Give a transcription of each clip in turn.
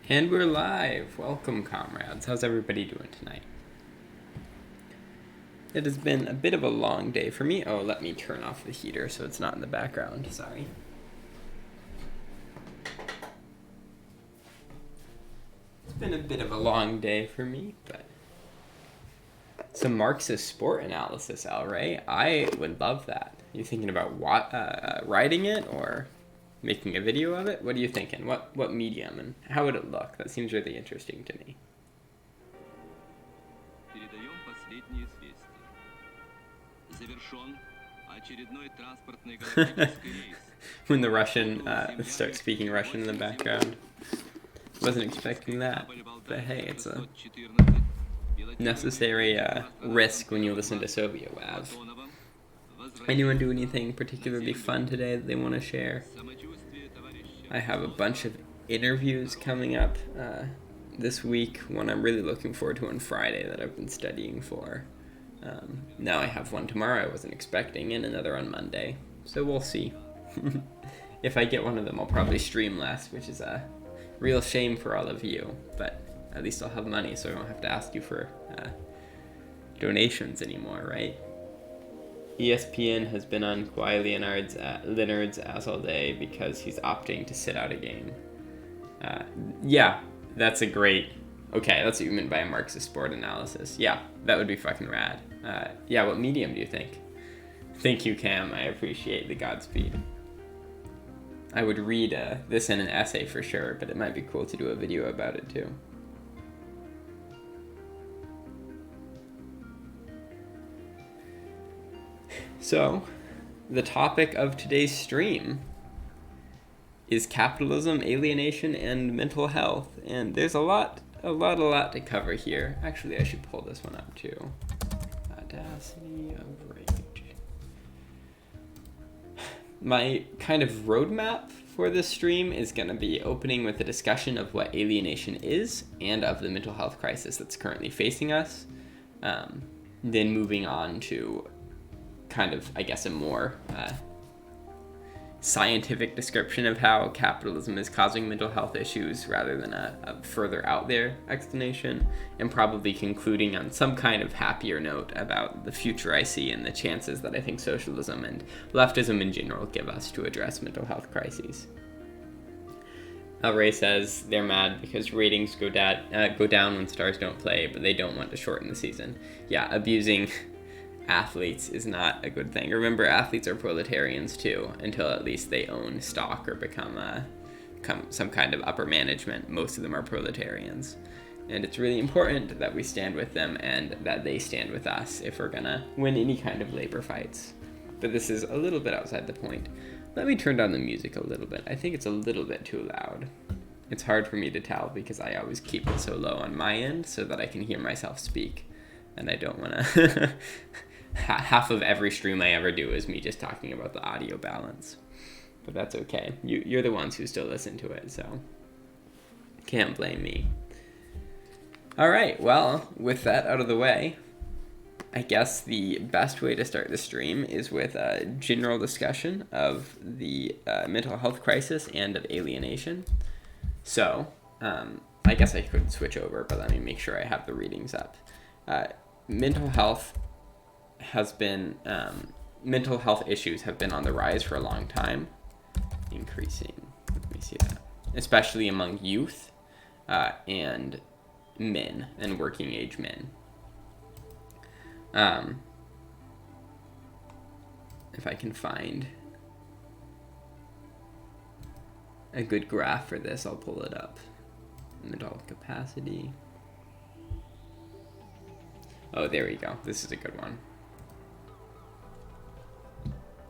And we're live. Welcome, comrades. How's everybody doing tonight? It has been a bit of a long day for me. Oh, let me turn off the heater so it's not in the background. Sorry. It's been a bit of a long day for me, but some Marxist sport analysis, Al Ray. I would love that. You thinking about writing it or making a video of it? What are you thinking? What medium and how would it look? That seems really interesting to me. When the Russian starts speaking Russian in the background. Wasn't expecting that, but hey, it's a necessary risk when you listen to Soviet WAV. Anyone do anything particularly fun today that they want to share? I have a bunch of interviews coming up this week, one I'm really looking forward to on Friday that I've been studying for. Now I have one tomorrow I wasn't expecting, and another on Monday, so we'll see. If I get one of them, I'll probably stream less, which is a real shame for all of you, but at least I'll have money so I don't have to ask you for donations anymore, right? ESPN has been on Kawhi Leonard's ass all day because he's opting to sit out a game. Yeah, that's a great... Okay, that's what you meant by a Marxist sport analysis. Yeah, that would be fucking rad. Yeah, what medium do you think? Thank you, Cam. I appreciate the Godspeed. I would read this in an essay for sure, but it might be cool to do a video about it too. So, the topic of today's stream is capitalism, alienation, and mental health. And there's a lot to cover here. Actually, I should pull this one up too. Audacity of Rage. My kind of roadmap for this stream is going to be opening with a discussion of what alienation is and of the mental health crisis that's currently facing us. Then moving on to kind of, I guess, a more scientific description of how capitalism is causing mental health issues rather than a further out there explanation, and probably concluding on some kind of happier note about the future I see and the chances that I think socialism and leftism in general give us to address mental health crises. El Rey says they're mad because ratings go down when stars don't play, but they don't want to shorten the season. Yeah, abusing athletes is not a good thing. Remember, athletes are proletarians too, until at least they own stock or become some kind of upper management. Most of them are proletarians. And it's really important that we stand with them and that they stand with us if we're gonna win any kind of labor fights. But this is a little bit outside the point. Let me turn down the music a little bit. I think it's a little bit too loud. It's hard for me to tell because I always keep it so low on my end so that I can hear myself speak. And I don't want to... Half of every stream I ever do is me just talking about the audio balance. But that's okay. You're the ones who still listen to it, so can't blame me. All right, well, with that out of the way, I guess the best way to start the stream is with a general discussion of the mental health crisis and of alienation. So, I guess I could switch over, but let me make sure I have the readings up. Mental health issues have been on the rise for a long time, increasing. Let me see that, especially among youth and men and working age men. If I can find a good graph for this, I'll pull it up. Mental capacity. Oh, there we go. This is a good one.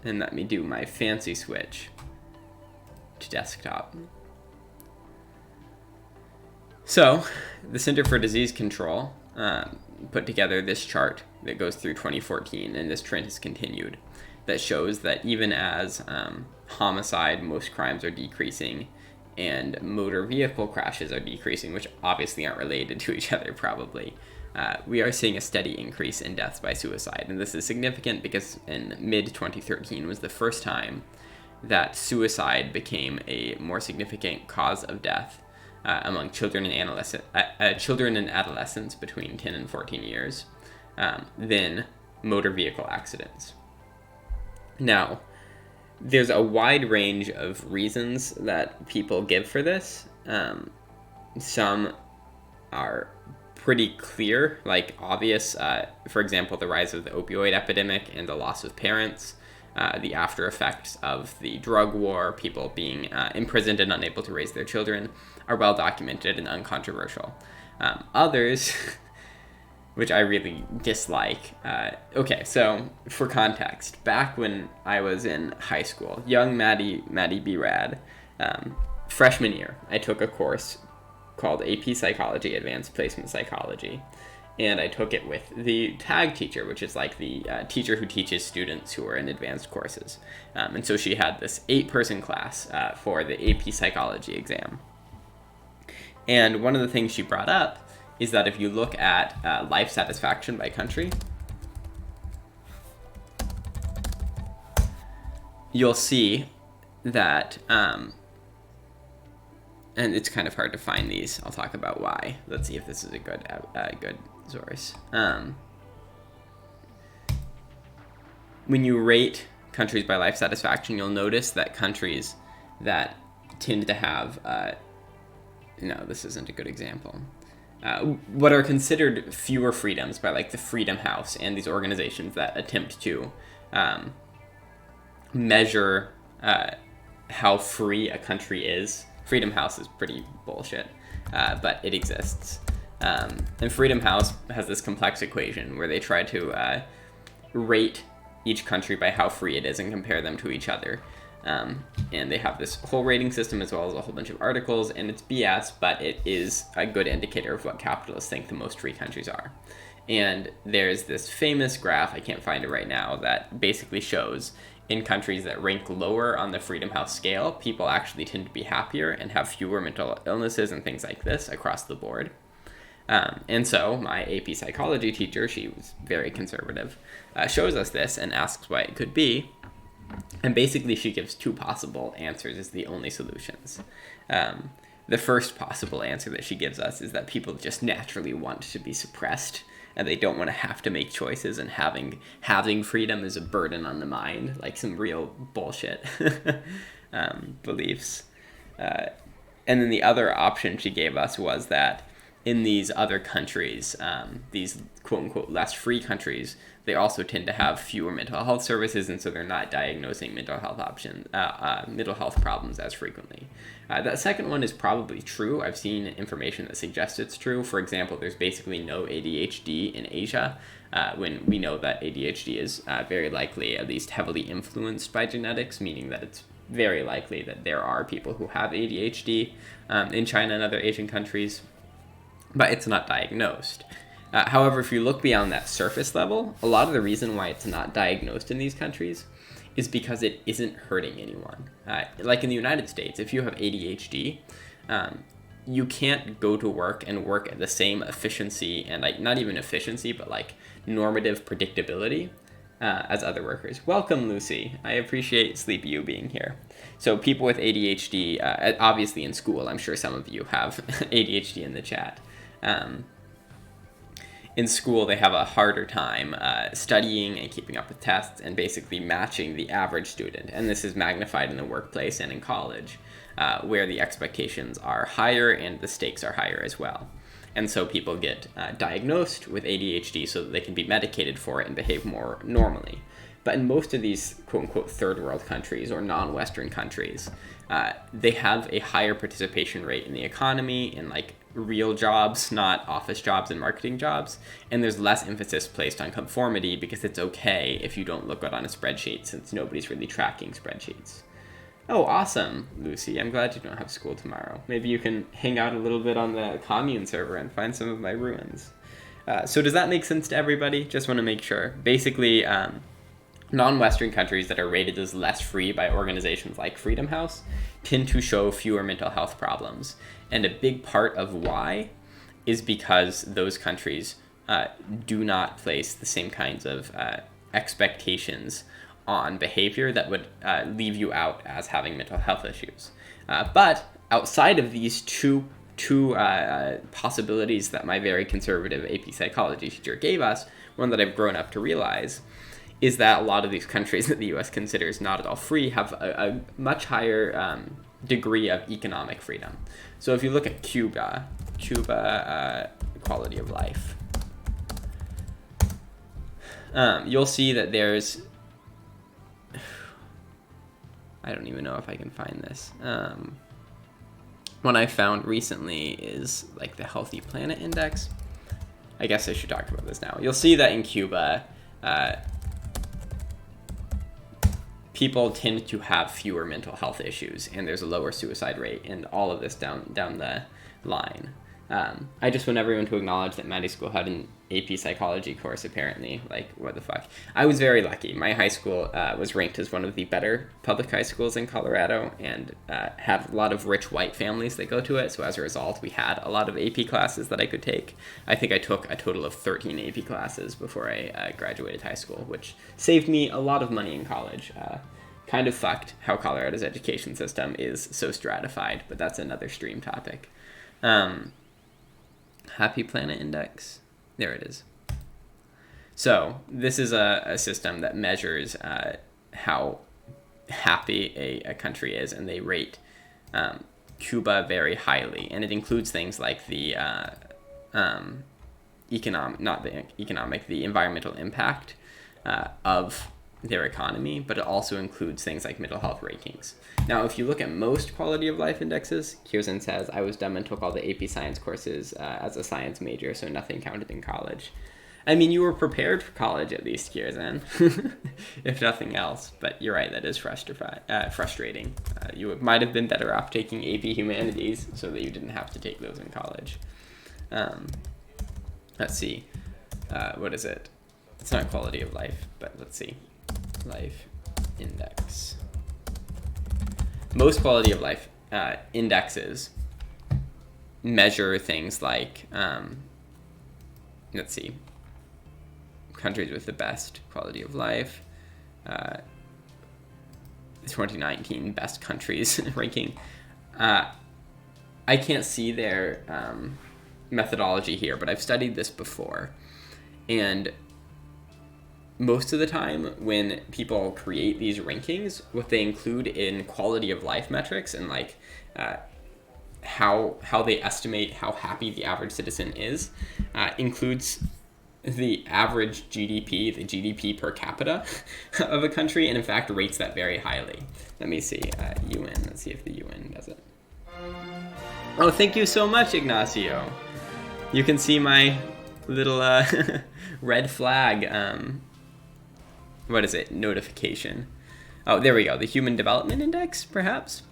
And let me do my fancy switch to desktop. So, the Center for Disease Control put together this chart that goes through 2014, and this trend has continued, that shows that even as homicide, most crimes are decreasing, and motor vehicle crashes are decreasing, which obviously aren't related to each other probably, we are seeing a steady increase in deaths by suicide. And this is significant because in mid-2013 was the first time that suicide became a more significant cause of death among children and adolescents between 10 and 14 years than motor vehicle accidents. Now, there's a wide range of reasons that people give for this. Some are pretty clear, like obvious. For example, the rise of the opioid epidemic and the loss of parents, the after effects of the drug war, people being imprisoned and unable to raise their children, are well documented and uncontroversial. Others, which I really dislike. Okay, so for context, back when I was in high school, young Maddie B. Rad, freshman year, I took a course called AP Psychology, Advanced Placement Psychology, and I took it with the tag teacher, which is like the teacher who teaches students who are in advanced courses. And so she had this 8-person class for the AP Psychology exam. And one of the things she brought up is that if you look at life satisfaction by country, you'll see that, and it's kind of hard to find these. I'll talk about why. Let's see if this is a good source. When you rate countries by life satisfaction, you'll notice that countries that tend to have, no, this isn't a good example. What are considered fewer freedoms by like the Freedom House and these organizations that attempt to measure how free a country is. Freedom House is pretty bullshit, but it exists. And Freedom House has this complex equation where they try to rate each country by how free it is and compare them to each other. And they have this whole rating system as well as a whole bunch of articles, and it's BS, but it is a good indicator of what capitalists think the most free countries are. And there's this famous graph, I can't find it right now, that basically shows in countries that rank lower on the Freedom House scale, people actually tend to be happier and have fewer mental illnesses and things like this across the board. And so my AP psychology teacher, she was very conservative, shows us this and asks why it could be. And basically she gives 2 possible answers as the only solutions. The first possible answer that she gives us is that people just naturally want to be suppressed and they don't want to have to make choices, and having freedom is a burden on the mind, like some real bullshit beliefs. And then the other option she gave us was that in these other countries, these quote-unquote less free countries, they also tend to have fewer mental health services, and so they're not diagnosing mental health problems as frequently. That second one is probably true. I've seen information that suggests it's true. For example, there's basically no ADHD in Asia, when we know that ADHD is very likely at least heavily influenced by genetics, meaning that it's very likely that there are people who have ADHD in China and other Asian countries, but it's not diagnosed. However, if you look beyond that surface level, a lot of the reason why it's not diagnosed in these countries is because it isn't hurting anyone. Like in the United States, if you have ADHD, you can't go to work and work at the same efficiency and like not even efficiency, but like normative predictability as other workers. Welcome, Lucy. I appreciate Sleepy You being here. So people with ADHD, obviously in school, I'm sure some of you have ADHD in the chat. In school, they have a harder time studying and keeping up with tests and basically matching the average student. And this is magnified in the workplace and in college, where the expectations are higher and the stakes are higher as well. And so people get diagnosed with ADHD so that they can be medicated for it and behave more normally. But in most of these quote-unquote third world countries or non-Western countries, they have a higher participation rate in the economy, in like real jobs, not office jobs and marketing jobs, and there's less emphasis placed on conformity because it's okay if you don't look good on a spreadsheet since nobody's really tracking spreadsheets. Oh, awesome, Lucy. I'm glad you don't have school tomorrow. Maybe you can hang out a little bit on the commune server and find some of my ruins. So does that make sense to everybody? Just want to make sure. Basically, non-Western countries that are rated as less free by organizations like Freedom House tend to show fewer mental health problems. And a big part of why is because those countries do not place the same kinds of expectations on behavior that would leave you out as having mental health issues. But outside of these 2 two possibilities that my very conservative AP psychology teacher gave us, one that I've grown up to realize, is that a lot of these countries that the U.S. considers not at all free have a much higher degree of economic freedom. So if you look at Cuba, quality of life, you'll see that there's, I don't even know if I can find this. One I found recently is like the Healthy Planet Index. I guess I should talk about this now. You'll see that in Cuba, people tend to have fewer mental health issues, and there's a lower suicide rate, and all of this down the line. I just want everyone to acknowledge that Maddie School had an AP psychology course, apparently. Like, what the fuck? I was very lucky. My high school was ranked as one of the better public high schools in Colorado, and had a lot of rich white families that go to it. So as a result, we had a lot of AP classes that I could take. I think I took a total of 13 AP classes before I graduated high school, which saved me a lot of money in college. Kind of fucked how Colorado's education system is so stratified, but that's another stream topic. Happy Planet Index. There it is. So this is a system that measures how happy a country is, and they rate Cuba very highly, and it includes things like the the environmental impact of their economy, but it also includes things like mental health rankings. Now, if you look at most quality of life indexes, Kirsten says, I was dumb and took all the AP science courses as a science major, so nothing counted in college. I mean, you were prepared for college at least, Kirsten, if nothing else, but you're right, that is frustrating. You might have been better off taking AP humanities so that you didn't have to take those in college. Let's see, what is it? It's not quality of life, but let's see. Life index. Most quality of life indexes measure things like, let's see, countries with the best quality of life, 2019 best countries ranking. I can't see their methodology here, but I've studied this before, and most of the time when people create these rankings, what they include in quality of life metrics and like how they estimate how happy the average citizen is includes the average GDP, the GDP per capita of a country, and in fact rates that very highly. Let me see, UN, let's see if the UN does it. Oh, thank you so much, Ignacio. You can see my little red flag, what is it, notification. Oh, there we go, the Human Development Index, perhaps?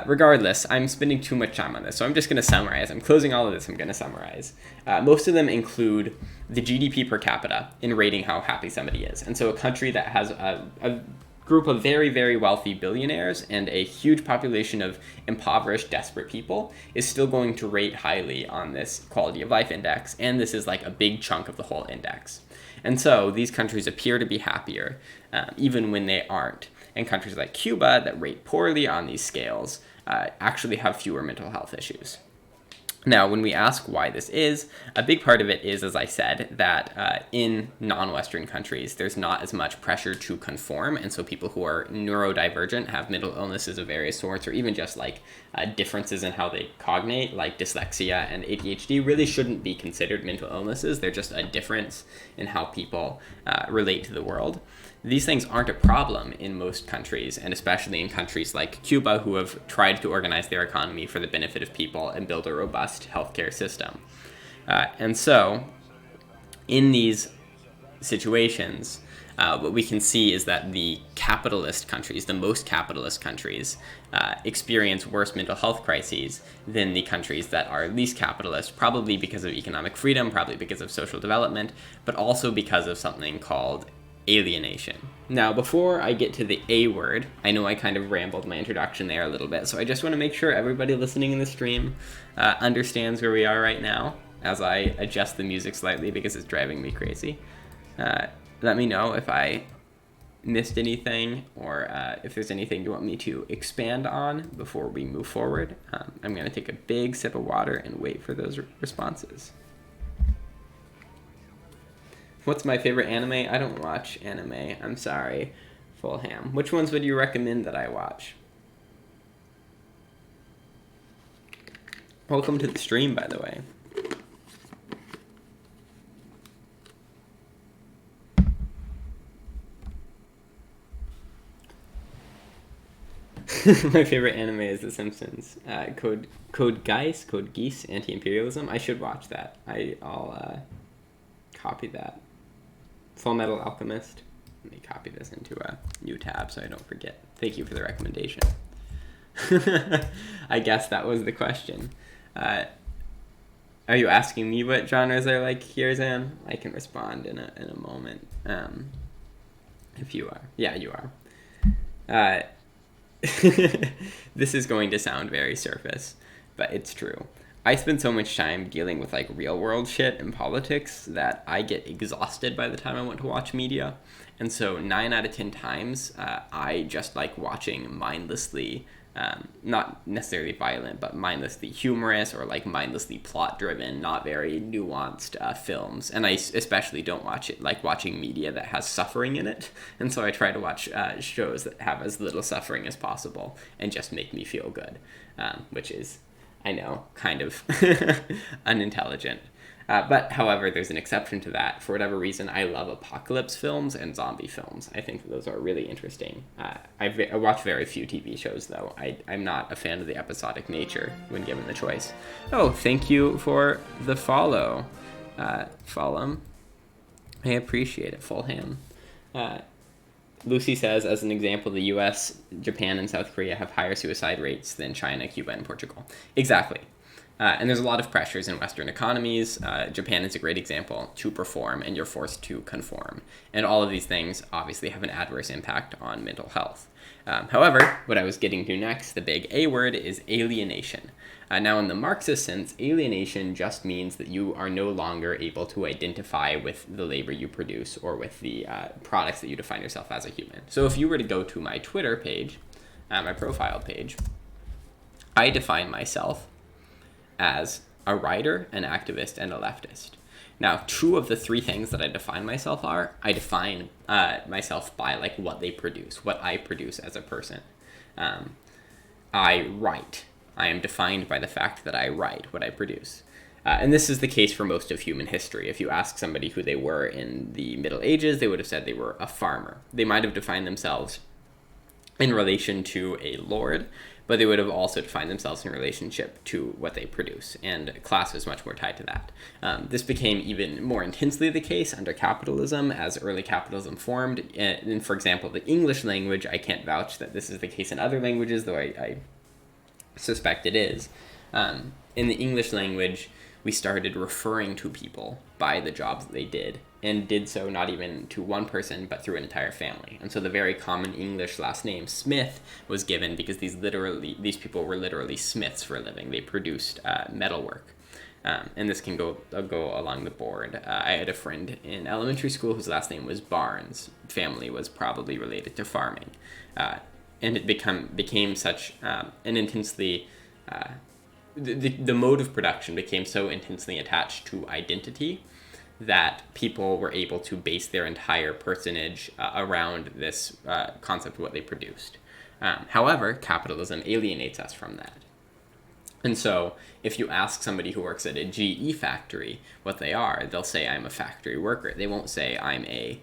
Regardless, I'm spending too much time on this, so I'm just going to summarize. I'm closing all of this, I'm going to summarize. Most of them include the GDP per capita in rating how happy somebody is. And so a country that has a group of very, very wealthy billionaires and a huge population of impoverished, desperate people is still going to rate highly on this quality of life index, and this is like a big chunk of the whole index. And so these countries appear to be happier, even when they aren't. And countries like Cuba that rate poorly on these scales actually have fewer mental health issues. Now, when we ask why this is, a big part of it is, as I said, that in non-Western countries, there's not as much pressure to conform, and so people who are neurodivergent, have mental illnesses of various sorts, or even just like differences in how they cognate, like dyslexia and ADHD, really shouldn't be considered mental illnesses. They're just a difference in how people relate to the world. These things aren't a problem in most countries, and especially in countries like Cuba, who have tried to organize their economy for the benefit of people and build a robust healthcare system. And so, in these situations, what we can see is that the capitalist countries, the most capitalist countries, experience worse mental health crises than the countries that are least capitalist, probably because of economic freedom, probably because of social development, but also because of something called alienation. Now, before I get to the A word, I know I kind of rambled my introduction there a little bit, so I just want to make sure everybody listening in the stream understands where we are right now as I adjust the music slightly because it's driving me crazy. Let me know if I missed anything, or if there's anything you want me to expand on before we move forward. I'm going to take a big sip of water and wait for those responses. What's my favorite anime? I don't watch anime. I'm sorry, Full Ham. Which ones would you recommend that I watch? Welcome to the stream, by the way. My favorite anime is The Simpsons. Code Geass, Anti-Imperialism. I should watch that. I'll copy that. Full Metal Alchemist. Let me copy this into a new tab so I don't forget. Thank you for the recommendation. I guess that was the question. Are you asking me what genres I like here, Zan? I can respond in a moment. If you are. Yeah, you are. This is going to sound very surface, but it's true. I spend so much time dealing with like real world shit and politics that I get exhausted by the time I want to watch media. And so 9 out of 10 times, I just like watching mindlessly, not necessarily violent, but mindlessly humorous or like mindlessly plot driven, not very nuanced films. And I especially don't watch it like watching media that has suffering in it. And so I try to watch shows that have as little suffering as possible and just make me feel good, which is, I know, kind of unintelligent. But, however, there's an exception to that. For whatever reason, I love apocalypse films and zombie films. I think those are really interesting. I watch very few TV shows, though. I'm not a fan of the episodic nature when given the choice. Oh, thank you for the follow, Follum. I appreciate it, Full Ham. Lucy says, as an example, the US, Japan, and South Korea have higher suicide rates than China, Cuba, and Portugal. Exactly. And there's a lot of pressures in Western economies. Japan is a great example to perform, and you're forced to conform. And all of these things obviously have an adverse impact on mental health. However, what I was getting to next, the big A word, is alienation. Now, in the Marxist sense, alienation just means that you are no longer able to identify with the labor you produce or with the products that you define yourself as a human. So if you were to go to my Twitter page, my profile page, I define myself as a writer, an activist, and a leftist. Now, 2 of the 3 things that I define myself are, I define myself by like what they produce, what I produce as a person. I write. I am defined by the fact that I write what I produce. And this is the case for most of human history. If you ask somebody who they were in the Middle Ages, they would have said they were a farmer. They might have defined themselves in relation to a lord, but they would have also defined themselves in relationship to what they produce, and class is much more tied to that. This became even more intensely the case under capitalism, as early capitalism formed. And for example, the English language, I can't vouch that this is the case in other languages, though I suspect it is. In the English language, we started referring to people by the jobs that they did, and did so not even to one person, but through an entire family. And so the very common English last name, Smith, was given because these people were literally smiths for a living. They produced metalwork. And this can go along the board. I had a friend in elementary school whose last name was Barnes. Family was probably related to farming. And it became such an intensely... the mode of production became so intensely attached to identity that people were able to base their entire personage around this concept of what they produced. However, capitalism alienates us from that. And so if you ask somebody who works at a GE factory what they are, they'll say, I'm a factory worker. They won't say, I'm a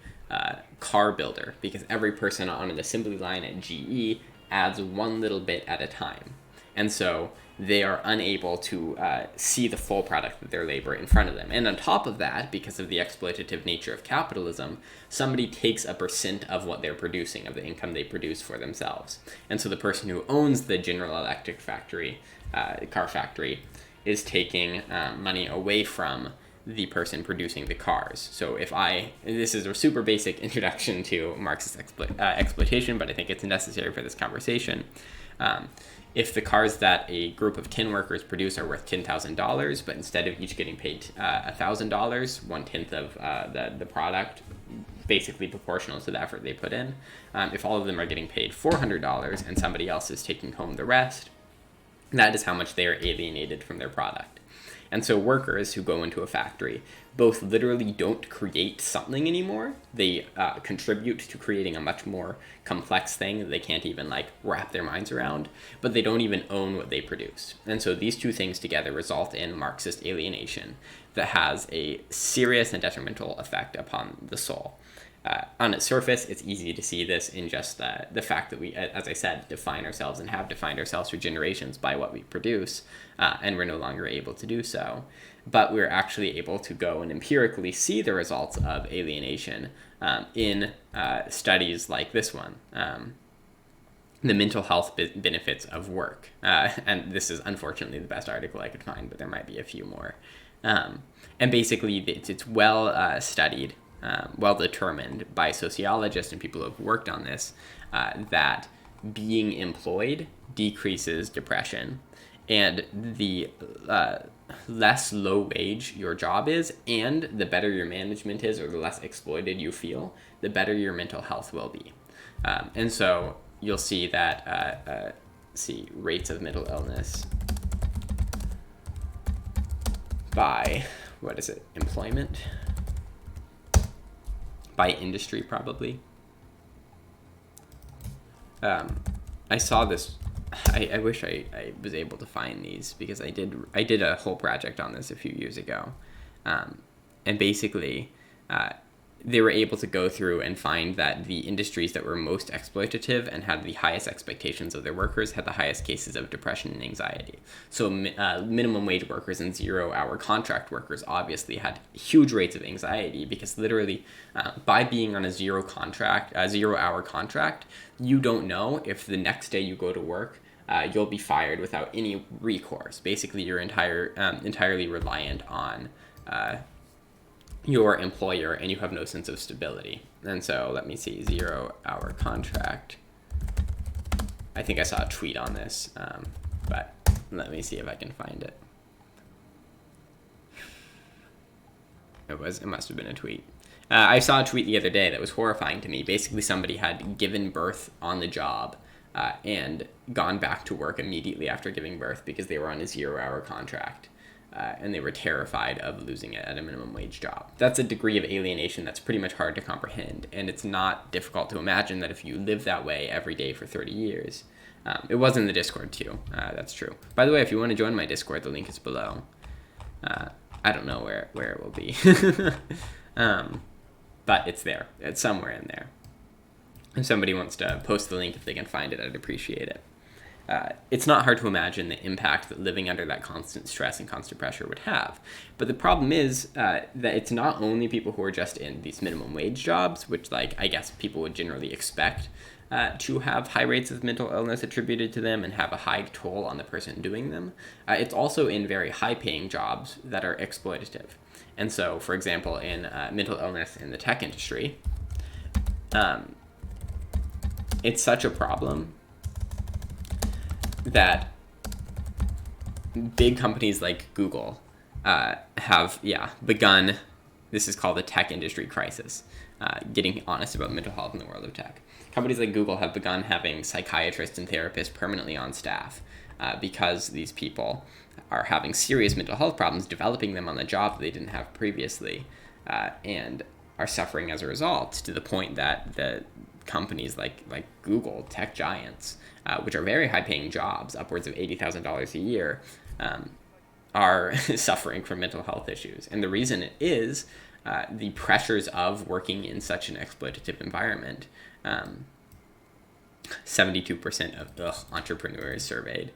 car builder, because every person on an assembly line at GE adds one little bit at a time. And so they are unable to see the full product of their labor in front of them. And on top of that, because of the exploitative nature of capitalism, somebody takes a % of what they're producing, of the income they produce for themselves. And so the person who owns the General Electric factory, car factory, is taking money away from the person producing the cars. So this is a super basic introduction to Marxist exploitation, but I think it's necessary for this conversation. If the cars that a group of tin workers produce are worth $10,000, but instead of each getting paid $1,000, 1/10 of the product basically proportional to the effort they put in. If all of them are getting paid $400 and somebody else is taking home the rest, that is how much they are alienated from their product. And so workers who go into a factory both literally don't create something anymore. They contribute to creating a much more complex thing that they can't even like wrap their minds around, but they don't even own what they produce. And so these two things together result in Marxist alienation that has a serious and detrimental effect upon the soul. On its surface, it's easy to see this in just the fact that we, as I said, define ourselves and have defined ourselves for generations by what we produce, and we're no longer able to do so. But we're actually able to go and empirically see the results of alienation in studies like this one, the mental health benefits of work. And this is unfortunately the best article I could find, but there might be a few more. And basically, it's well studied. Well determined by sociologists and people who have worked on this, that being employed decreases depression, and the less low wage your job is, and the better your management is, or the less exploited you feel, the better your mental health will be. And so you'll see that rates of mental illness by employment. By industry, probably. I saw this. I wish I was able to find these, because I did a whole project on this a few years ago, and basically they were able to go through and find that the industries that were most exploitative and had the highest expectations of their workers had the highest cases of depression and anxiety. So minimum wage workers and 0-hour contract workers obviously had huge rates of anxiety, because literally by being on a 0-hour contract, you don't know if the next day you go to work, you'll be fired without any recourse. Basically, you're entirely reliant on your employer, and you have no sense of stability. And so let me see, 0-hour contract. I think I saw a tweet on this, but let me see if I can find it. It must have been a tweet. I saw a tweet the other day that was horrifying to me. Basically, somebody had given birth on the job and gone back to work immediately after giving birth because they were on a 0-hour contract. And they were terrified of losing it at a minimum wage job. That's a degree of alienation that's pretty much hard to comprehend, and it's not difficult to imagine that if you live that way every day for 30 years. It was in the Discord too, that's true. By the way, if you want to join my Discord, the link is below. I don't know where it will be. But it's there. It's somewhere in there. If somebody wants to post the link, if they can find it, I'd appreciate it. It's not hard to imagine the impact that living under that constant stress and constant pressure would have. But the problem is that it's not only people who are just in these minimum wage jobs, which I guess people would generally expect to have high rates of mental illness attributed to them and have a high toll on the person doing them. It's also in very high-paying jobs that are exploitative. And so, for example, in mental illness in the tech industry, it's such a problem that big companies like Google have begun, this is called the tech industry crisis, getting honest about mental health in the world of tech. Companies like Google have begun having psychiatrists and therapists permanently on staff because these people are having serious mental health problems, developing them on the job that they didn't have previously, and are suffering as a result, to the point that the companies like Google, tech giants, which are very high-paying jobs, upwards of $80,000 a year, are suffering from mental health issues. And the reason it is the pressures of working in such an exploitative environment. 72% of entrepreneurs surveyed.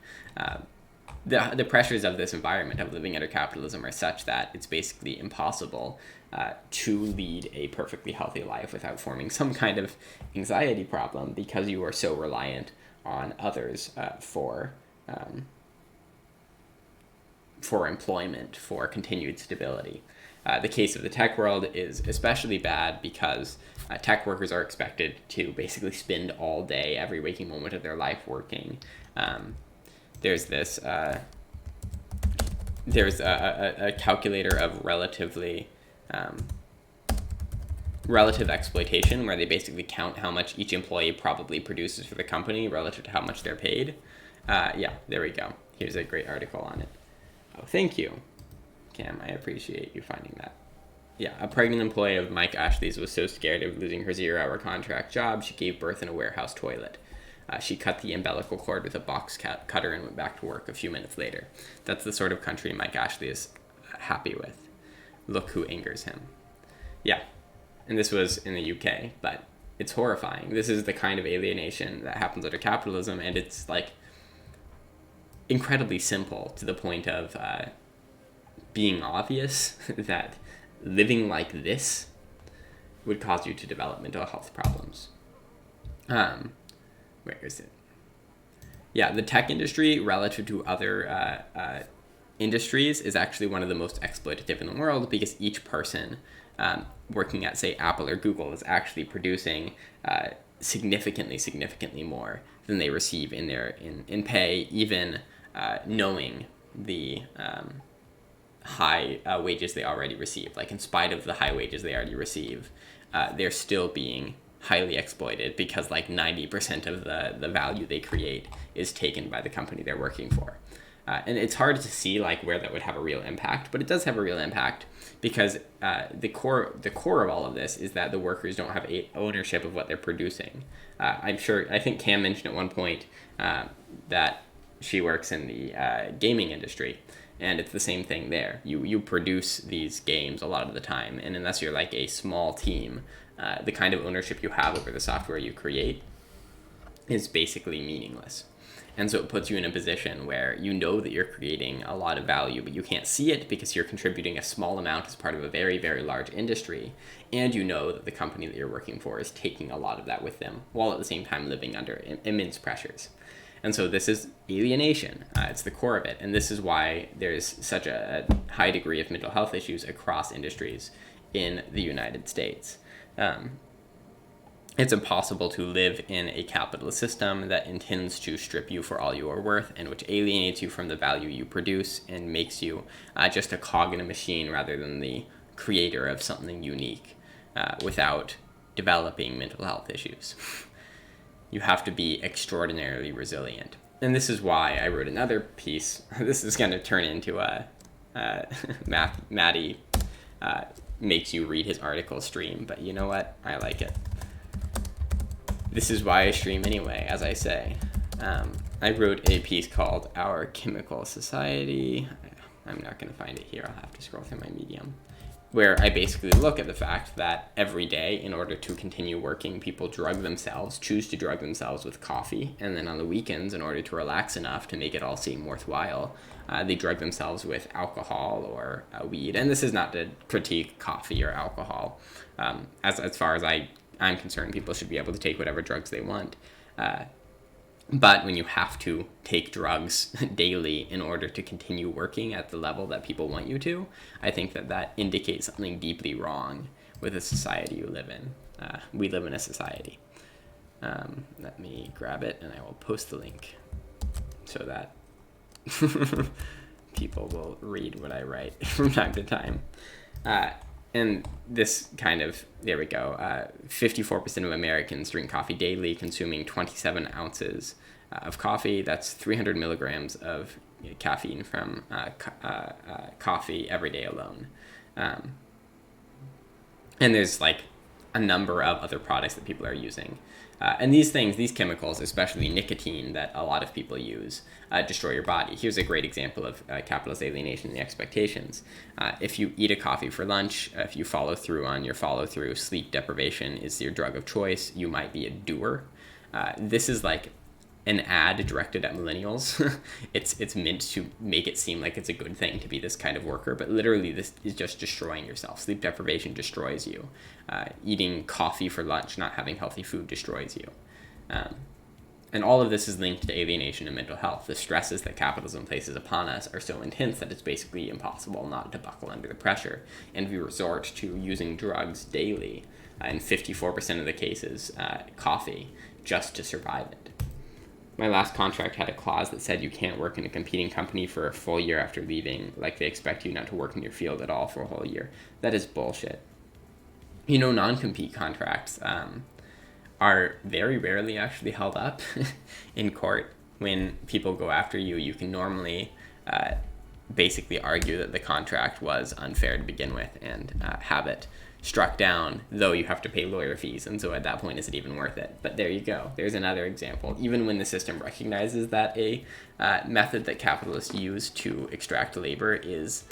The pressures of this environment of living under capitalism are such that it's basically impossible to lead a perfectly healthy life without forming some kind of anxiety problem, because you are so reliant on others for employment, for continued stability. The case of the tech world is especially bad because tech workers are expected to basically spend all day, every waking moment of their life working. There's a calculator of relatively relative exploitation, where they basically count how much each employee probably produces for the company relative to how much they're paid. Yeah, there we go. Here's a great article on it. Oh, thank you, Cam. I appreciate you finding that. Yeah, a pregnant employee of Mike Ashley's was so scared of losing her 0-hour contract job, she gave birth in a warehouse toilet. She cut the umbilical cord with a box cutter and went back to work a few minutes later. That's the sort of country Mike Ashley is happy with. Look who angers him. Yeah, and this was in the UK, but it's horrifying. This is the kind of alienation that happens under capitalism, and it's like incredibly simple to the point of being obvious that living like this would cause you to develop mental health problems. Where is it? Yeah, the tech industry relative to other industries is actually one of the most exploitative in the world, because each person working at, say, Apple or Google is actually producing significantly more than they receive in pay, even knowing the high wages they already receive. Like, in spite of the high wages they already receive, they're still being highly exploited, because like 90% of the value they create is taken by the company they're working for. And it's hard to see like where that would have a real impact, but it does have a real impact, because the core of all of this is that the workers don't have ownership of what they're producing. I think Cam mentioned at one point that she works in the gaming industry, and it's the same thing there. You produce these games a lot of the time, and unless you're like a small team, the kind of ownership you have over the software you create is basically meaningless. And so it puts you in a position where you know that you're creating a lot of value, but you can't see it because you're contributing a small amount as part of a very, very large industry. And you know that the company that you're working for is taking a lot of that with them, while at the same time living under immense pressures. And so this is alienation. It's the core of it. And this is why there's such a high degree of mental health issues across industries in the United States. It's impossible to live in a capitalist system that intends to strip you for all you are worth, and which alienates you from the value you produce and makes you just a cog in a machine rather than the creator of something unique, without developing mental health issues. You have to be extraordinarily resilient. And this is why I wrote another piece. This is going to turn into a Maddie makes you read his article stream, but you know what? I like it. This is why I stream anyway, as I say. I wrote a piece called Our Chemical Society. I'm not going to find it here. I'll have to scroll through my Medium. Where I basically look at the fact that every day, in order to continue working, people choose to drug themselves with coffee. And then on the weekends, in order to relax enough to make it all seem worthwhile, they drug themselves with alcohol or weed. And this is not to critique coffee or alcohol. As far as I'm concerned, people should be able to take whatever drugs they want. But when you have to take drugs daily in order to continue working at the level that people want you to, I think that indicates something deeply wrong with the society you live in. We live in a society. Let me grab it, and I will post the link so that people will read what I write from time to time. And this there we go, 54% of Americans drink coffee daily, consuming 27 ounces of coffee. That's 300 milligrams of caffeine from coffee every day alone. And there's like a number of other products that people are using. And these chemicals, especially nicotine that a lot of people use, destroy your body. Here's a great example of capitalist alienation and the expectations. If you eat a coffee for lunch, if you follow through on your follow-through, sleep deprivation is your drug of choice, you might be a doer. This is like an ad directed at millennials. It's meant to make it seem like it's a good thing to be this kind of worker, but literally this is just destroying yourself. Sleep deprivation destroys you. Eating coffee for lunch, not having healthy food, destroys you. And all of this is linked to alienation and mental health. The stresses that capitalism places upon us are so intense that it's basically impossible not to buckle under the pressure, and we resort to using drugs daily, in 54% of the cases, coffee, just to survive it. My last contract had a clause that said you can't work in a competing company for a full year after leaving, like they expect you not to work in your field at all for a whole year. That is bullshit. non-compete contracts are very rarely actually held up in court. When people go after you, you can normally basically argue that the contract was unfair to begin with and have it struck down, though you have to pay lawyer fees. And so at that point, is it even worth it? But there you go. There's another example. Even when the system recognizes that a method that capitalists use to extract labor is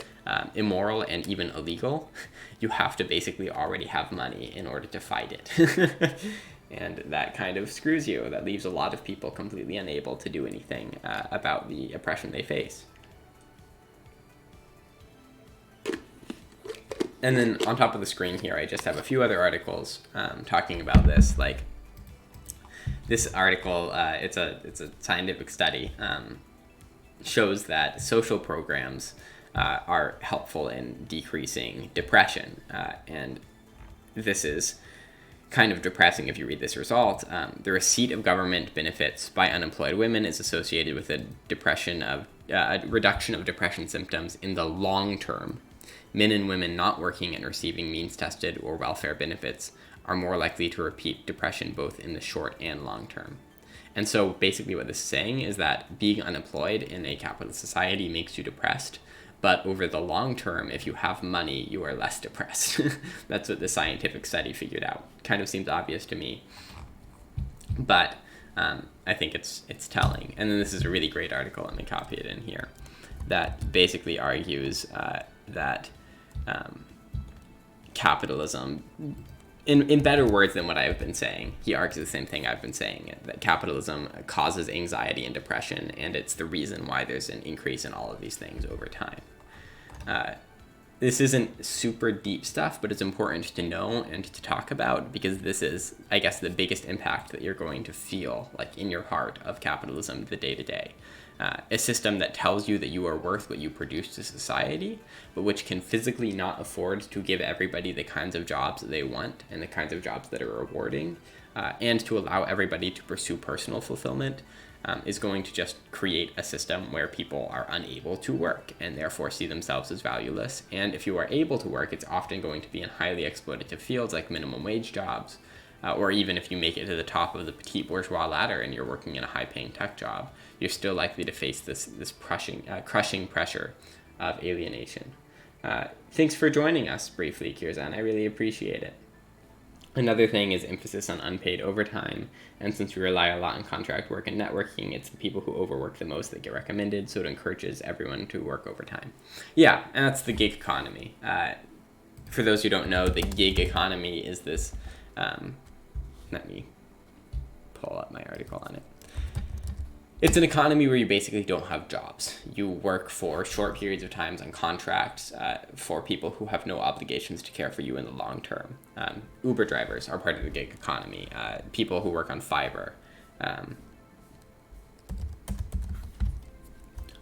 immoral and even illegal, you have to basically already have money in order to fight it. And that kind of screws you. That leaves a lot of people completely unable to do anything about the oppression they face. And then on top of the screen here, I just have a few other articles talking about this. Like this article, it's a scientific study, shows that social programs are helpful in decreasing depression. And this is kind of depressing if you read this result. The receipt of government benefits by unemployed women is associated with a reduction of depression symptoms in the long term. Men and women not working and receiving means-tested or welfare benefits are more likely to repeat depression both in the short and long term. And so basically what this is saying is that being unemployed in a capitalist society makes you depressed, but over the long term, if you have money, you are less depressed. That's what the scientific study figured out. Kind of seems obvious to me, but I think it's telling. And then this is a really great article, let me copy it in here, that basically argues that capitalism, in better words than what I've been saying, he argues the same thing I've been saying, that capitalism causes anxiety and depression, and it's the reason why there's an increase in all of these things over time. This isn't super deep stuff, but it's important to know and to talk about, because this is, I guess, the biggest impact that you're going to feel, like, in your heart of capitalism the day-to-day. A system that tells you that you are worth what you produce to society, but which can physically not afford to give everybody the kinds of jobs that they want and the kinds of jobs that are rewarding, and to allow everybody to pursue personal fulfillment, is going to just create a system where people are unable to work and therefore see themselves as valueless. And if you are able to work, it's often going to be in highly exploitative fields like minimum wage jobs, or even if you make it to the top of the petit bourgeois ladder and you're working in a high-paying tech job, you're still likely to face this crushing pressure of alienation. Thanks for joining us briefly, Kirzan. I really appreciate it. Another thing is emphasis on unpaid overtime, and since we rely a lot on contract work and networking, it's the people who overwork the most that get recommended, so it encourages everyone to work overtime. Yeah, and that's the gig economy. For those who don't know, the gig economy is this... let me pull up my article on it. It's an economy where you basically don't have jobs. You work for short periods of times on contracts for people who have no obligations to care for you in the long term. Uber drivers are part of the gig economy. People who work on Fiverr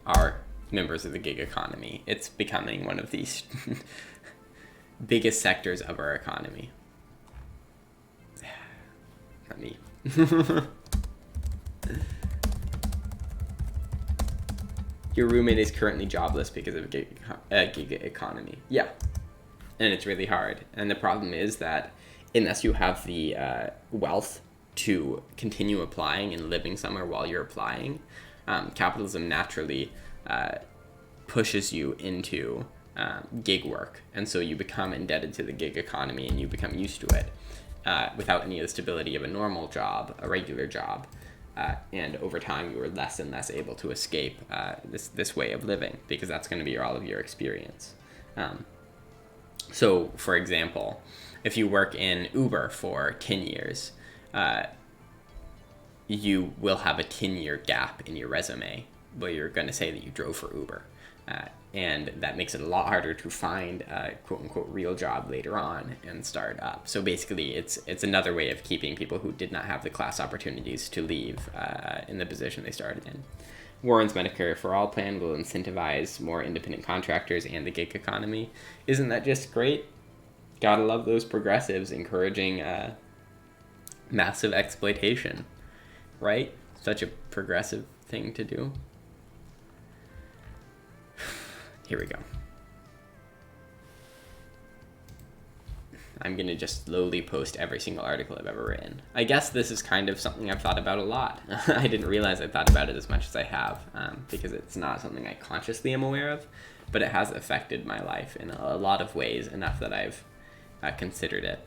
are members of the gig economy. It's becoming one of these biggest sectors of our economy. Not me. Your roommate is currently jobless because of a gig economy. Yeah, and it's really hard. And the problem is that unless you have the wealth to continue applying and living somewhere while you're applying, capitalism naturally pushes you into gig work. And so you become indebted to the gig economy and you become used to it without any of the stability of a normal job, a regular job. And over time, you are less and less able to escape this way of living, because that's going to be all of your experience. So, for example, if you work in Uber for 10 years, you will have a 10-year gap in your resume where you're going to say that you drove for Uber. And that makes it a lot harder to find a quote-unquote real job later on and start up. So basically, it's another way of keeping people who did not have the class opportunities to leave in the position they started in. Warren's Medicare for All plan will incentivize more independent contractors and the gig economy. Isn't that just great? Gotta love those progressives encouraging massive exploitation, right? Such a progressive thing to do. Here we go. I'm going to just slowly post every single article I've ever written. I guess this is kind of something I've thought about a lot. I didn't realize I thought about it as much as I have, because it's not something I consciously am aware of, but it has affected my life in a lot of ways, enough that I've considered it.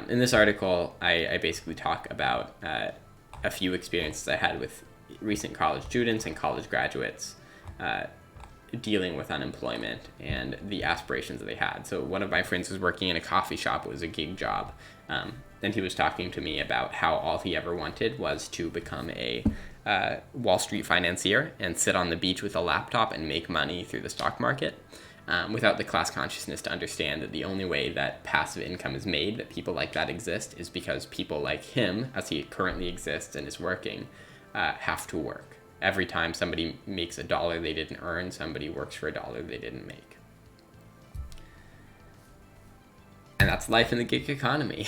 In this article, I basically talk about a few experiences I had with recent college students and college graduates dealing with unemployment and the aspirations that they had. So one of my friends was working in a coffee shop. It was a gig job. And he was talking to me about how all he ever wanted was to become a Wall Street financier and sit on the beach with a laptop and make money through the stock market, without the class consciousness to understand that the only way that passive income is made, that people like that exist, is because people like him, as he currently exists and is working, have to work. Every time somebody makes $1 they didn't earn, somebody works for $1 they didn't make. And that's life in the gig economy.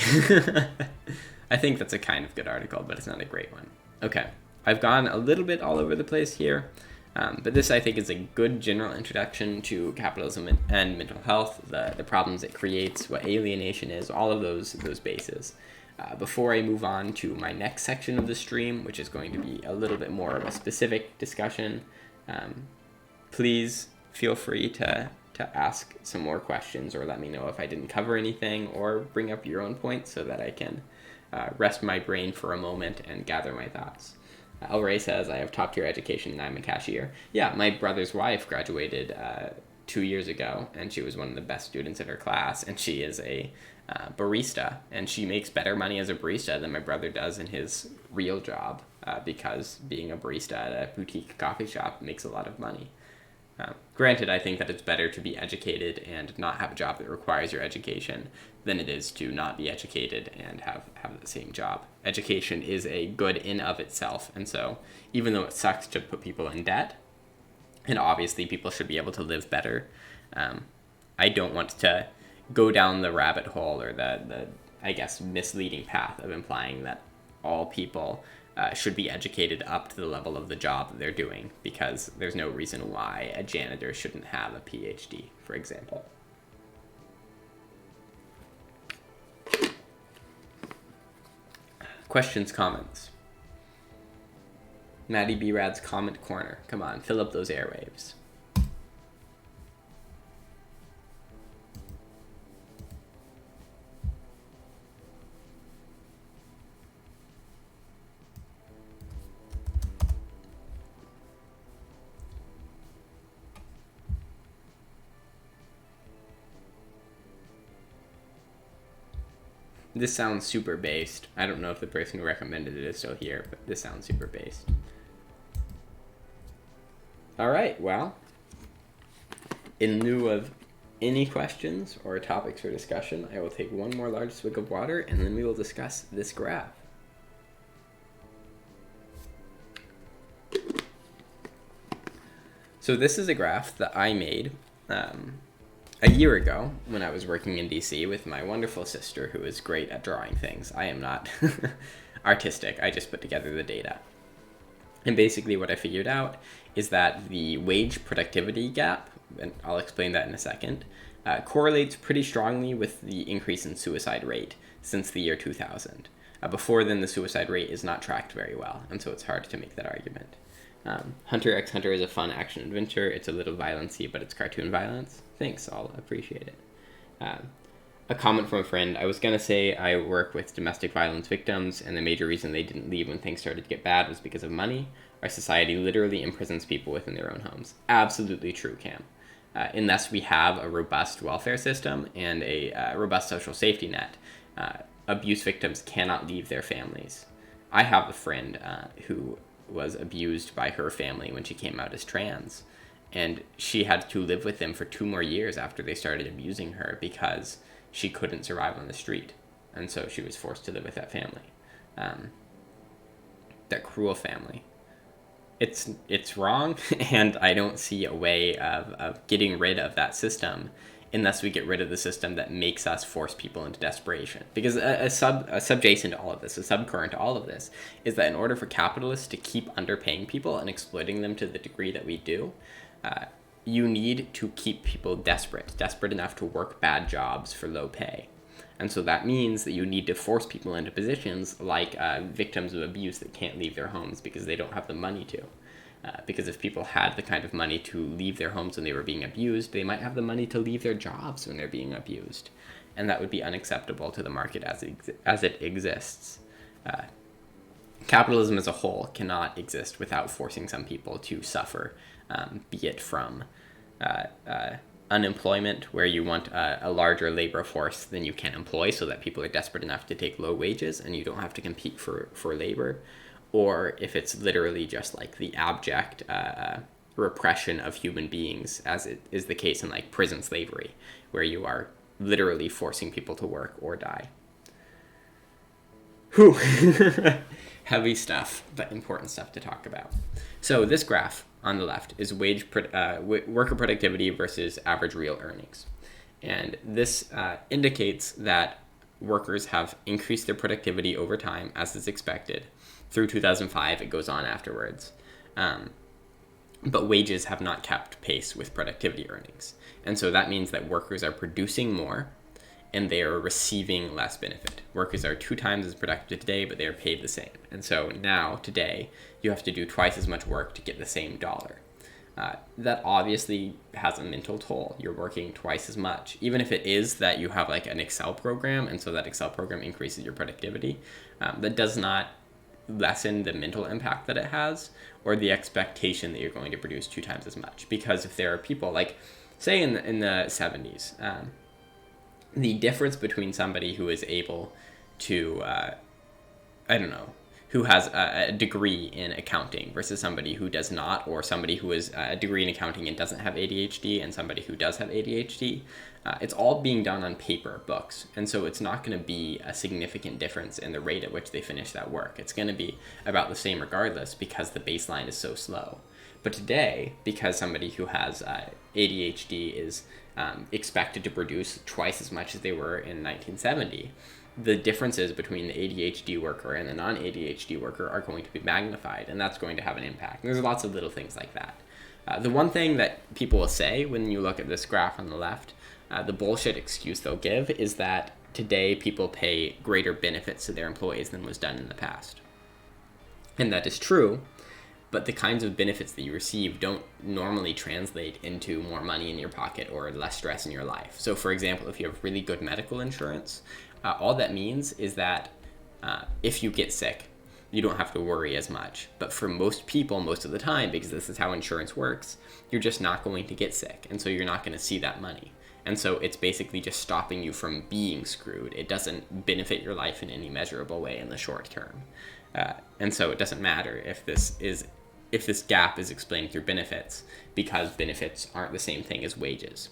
I think that's a kind of good article, but it's not a great one. Okay, I've gone a little bit all over the place here, but this, I think, is a good general introduction to capitalism and mental health, the problems it creates, what alienation is, all of those bases. Before I move on to my next section of the stream, which is going to be a little bit more of a specific discussion, please feel free to ask some more questions, or let me know if I didn't cover anything, or bring up your own points so that I can rest my brain for a moment and gather my thoughts. El Rey says, I have top-tier education and I'm a cashier. Yeah, my brother's wife graduated 2 years ago, and she was one of the best students in her class, and she is a barista, and she makes better money as a barista than my brother does in his real job, because being a barista at a boutique coffee shop makes a lot of money. Granted, I think that it's better to be educated and not have a job that requires your education than it is to not be educated and have the same job. Education is a good in of itself, and so even though it sucks to put people in debt, and obviously people should be able to live better, I don't want to go down the rabbit hole, or the I guess, misleading path of implying that all people should be educated up to the level of the job that they're doing, because there's no reason why a janitor shouldn't have a PhD, for example. Questions, comments? Maddie B. Rad's comment corner. Come on, fill up those airwaves. This sounds super based. I don't know if the person who recommended it is still here, but this sounds super based. All right, well, in lieu of any questions or topics for discussion, I will take one more large swig of water, and then we will discuss this graph. So this is a graph that I made a year ago when I was working in DC with my wonderful sister, who is great at drawing things. I am not artistic. I just put together the data. And basically what I figured out is that the wage productivity gap, and I'll explain that in a second, correlates pretty strongly with the increase in suicide rate since the year 2000. Before then, the suicide rate is not tracked very well, and so it's hard to make that argument. Hunter x Hunter is a fun action adventure. It's a little violency, but it's cartoon violence. Thanks, I'll appreciate it. A comment from a friend. I was going to say I work with domestic violence victims, and the major reason they didn't leave when things started to get bad was because of money. Our society literally imprisons people within their own homes. Absolutely true, Cam. Unless we have a robust welfare system and a robust social safety net, abuse victims cannot leave their families. I have a friend who was abused by her family when she came out as trans, and she had to live with them for 2 more years after they started abusing her because she couldn't survive on the street, and so she was forced to live with that family. That cruel family. It's wrong, and I don't see a way of getting rid of that system unless we get rid of the system that makes us force people into desperation. Because a subjacent to all of this, a subcurrent to all of this, is that in order for capitalists to keep underpaying people and exploiting them to the degree that we do, you need to keep people desperate enough to work bad jobs for low pay. And so that means that you need to force people into positions like victims of abuse that can't leave their homes because they don't have the money to. Because if people had the kind of money to leave their homes when they were being abused, they might have the money to leave their jobs when they're being abused. And that would be unacceptable to the market as it exists. Capitalism as a whole cannot exist without forcing some people to suffer, be it from unemployment, where you want a larger labor force than you can employ so that people are desperate enough to take low wages and you don't have to compete for labor, or if it's literally just like the abject repression of human beings, as it is the case in like prison slavery, where you are literally forcing people to work or die. Whew. Heavy stuff, but important stuff to talk about. So this graph on the left is worker productivity versus average real earnings. And this indicates that workers have increased their productivity over time, as is expected. Through 2005, it goes on afterwards. But wages have not kept pace with productivity earnings. And so that means that workers are producing more and they are receiving less benefit. Workers are 2 times as productive today, but they are paid the same. And so now, today, you have to do twice as much work to get the same dollar. That obviously has a mental toll. You're working twice as much. Even if it is that you have like an Excel program, and so that Excel program increases your productivity, that does not lessen the mental impact that it has, or the expectation that you're going to produce 2 times as much. Because if there are people, like, say in the 70s, the difference between somebody who is able to, who has a degree in accounting versus somebody who does not, or somebody who has a degree in accounting and doesn't have ADHD and somebody who does have ADHD, it's all being done on paper, books. And so it's not going to be a significant difference in the rate at which they finish that work. It's going to be about the same regardless because the baseline is so slow. But today, because somebody who has ADHD is expected to produce twice as much as they were in 1970, the differences between the ADHD worker and the non-ADHD worker are going to be magnified, and that's going to have an impact. And there's lots of little things like that. The one thing that people will say when you look at this graph on the left, the bullshit excuse they'll give is that today people pay greater benefits to their employees than was done in the past. And that is true, but the kinds of benefits that you receive don't normally translate into more money in your pocket or less stress in your life. So for example, if you have really good medical insurance, all that means is that if you get sick, you don't have to worry as much. But for most people, most of the time, because this is how insurance works, you're just not going to get sick. And so you're not going to see that money. And so it's basically just stopping you from being screwed. It doesn't benefit your life in any measurable way in the short term. And so it doesn't matter if this gap is explained through benefits, because benefits aren't the same thing as wages.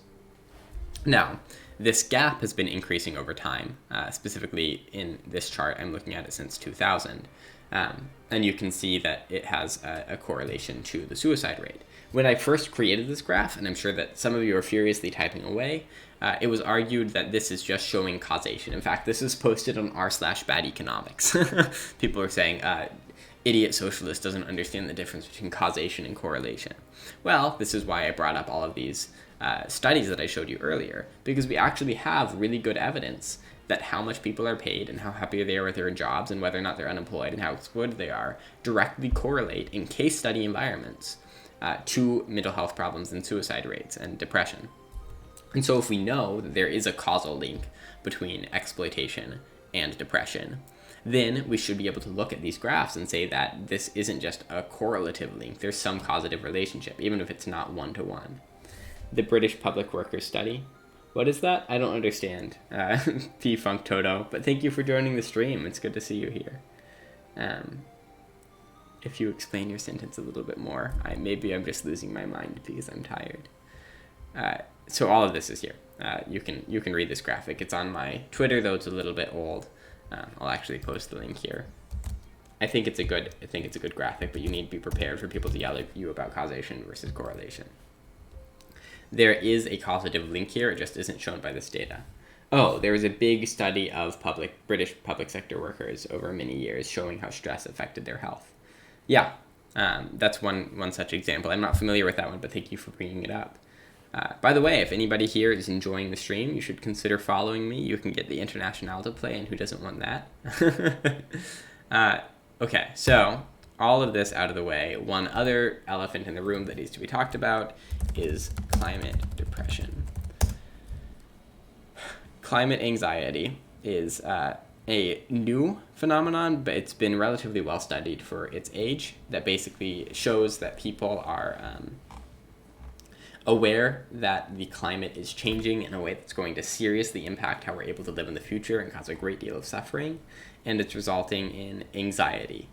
Now, this gap has been increasing over time. Specifically in this chart, I'm looking at it since 2000. And you can see that it has a correlation to the suicide rate. When I first created this graph, and I'm sure that some of you are furiously typing away, it was argued that this is just showing causation. In fact, this is posted on r/bad economics. People are saying, idiot socialist doesn't understand the difference between causation and correlation. Well, this is why I brought up all of these studies that I showed you earlier, because we actually have really good evidence that how much people are paid and how happy they are with their jobs and whether or not they're unemployed and how exploited they are directly correlate in case study environments to mental health problems and suicide rates and depression. And so if we know that there is a causal link between exploitation and depression, then we should be able to look at these graphs and say that this isn't just a correlative link. There's some causative relationship, even if it's not one-to-one. The British Public Workers Study. What is that? I don't understand. P-Funk Toto. But thank you for joining the stream. It's good to see you here. If you explain your sentence a little bit more, maybe I'm just losing my mind because I'm tired. So all of this is here. You can read this graphic. It's on my Twitter, though it's a little bit old. I'll actually post the link here. I think it's a good graphic, but you need to be prepared for people to yell at you about causation versus correlation. There is a causative link here, it just isn't shown by this data. Oh, there was a big study of British public sector workers over many years showing how stress affected their health. Yeah, that's one such example. I'm not familiar with that one, but thank you for bringing it up. By the way, if anybody here is enjoying the stream, you should consider following me. You can get the Internationale to play, and who doesn't want that? Okay, so all of this out of the way, one other elephant in the room that needs to be talked about is climate depression. Climate anxiety is a new phenomenon, but it's been relatively well studied for its age, that basically shows that people are aware that the climate is changing in a way that's going to seriously impact how we're able to live in the future and cause a great deal of suffering, and it's resulting in anxiety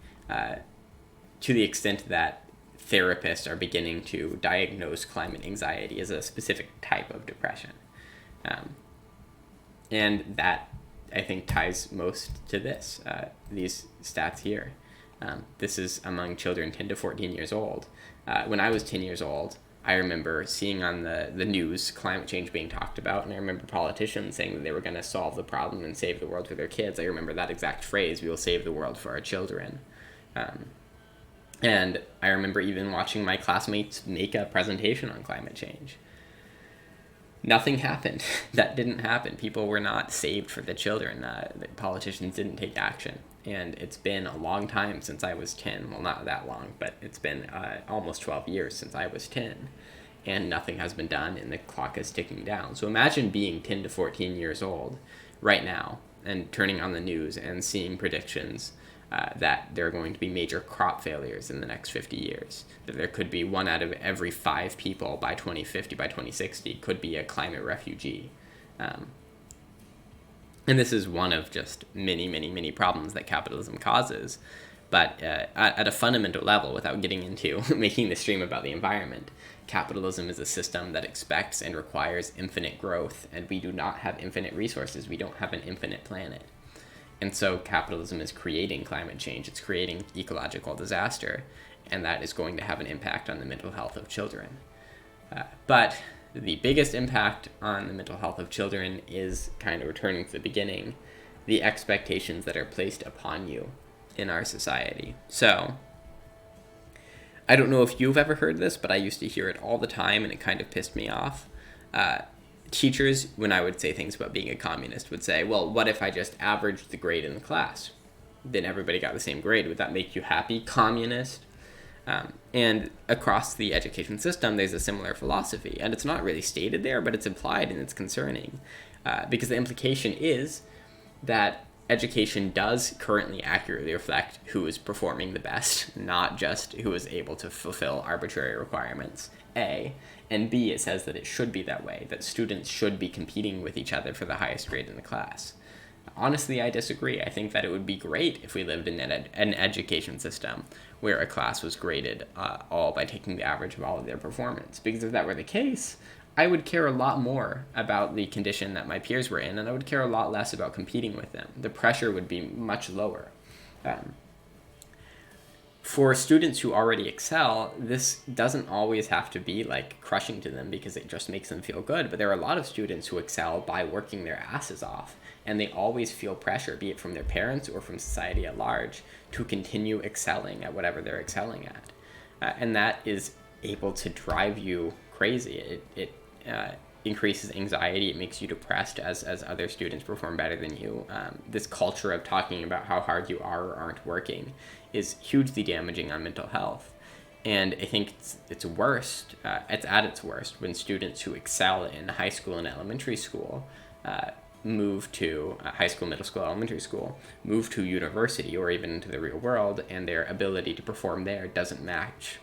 to the extent that therapists are beginning to diagnose climate anxiety as a specific type of depression. And that, I think, ties most to these stats here. This is among children 10 to 14 years old. When I was 10 years old, I remember seeing on the news climate change being talked about, and I remember politicians saying that they were going to solve the problem and save the world for their kids. I remember that exact phrase, "We will save the world for our children." And I remember even watching my classmates make a presentation on climate change. Nothing happened. That didn't happen. People were not saved for the children. The politicians didn't take action. And it's been a long time since I was 10. Well, not that long, but it's been almost 12 years since I was 10. And nothing has been done, and the clock is ticking down. So imagine being 10 to 14 years old right now and turning on the news and seeing predictions that there are going to be major crop failures in the next 50 years. That there could be 1 out of every 5 people by 2050, by 2060, could be a climate refugee. And this is one of just many, many, many problems that capitalism causes. But at a fundamental level, without getting into making the stream about the environment, capitalism is a system that expects and requires infinite growth, and we do not have infinite resources. We don't have an infinite planet. And so capitalism is creating climate change. It's creating ecological disaster, and that is going to have an impact on the mental health of children. But the biggest impact on the mental health of children is, kind of returning to the beginning, the expectations that are placed upon you in our society. So, I don't know if you've ever heard this, but I used to hear it all the time, and it kind of pissed me off. Teachers, when I would say things about being a communist, would say, well, what if I just averaged the grade in the class? Then everybody got the same grade. Would that make you happy, communist? And across the education system, there's a similar philosophy. And it's not really stated there, but it's implied, and it's concerning. Because the implication is that education does currently accurately reflect who is performing the best, not just who is able to fulfill arbitrary requirements, A. And B, it says that it should be that way, that students should be competing with each other for the highest grade in the class. Honestly, I disagree. I think that it would be great if we lived in an education system where a class was graded all by taking the average of all of their performance. Because if that were the case, I would care a lot more about the condition that my peers were in, and I would care a lot less about competing with them. The pressure would be much lower. For students who already excel, this doesn't always have to be like crushing to them because it just makes them feel good. But there are a lot of students who excel by working their asses off, and they always feel pressure, be it from their parents or from society at large, to continue excelling at whatever they're excelling at. And that is able to drive you crazy. It increases anxiety. It makes you depressed as other students perform better than you. This culture of talking about how hard you are or aren't working is hugely damaging on mental health. And I think it's worst, it's at its worst when students who excel in high school and elementary school move to high school, middle school, elementary school, move to university or even into the real world, and their ability to perform there doesn't match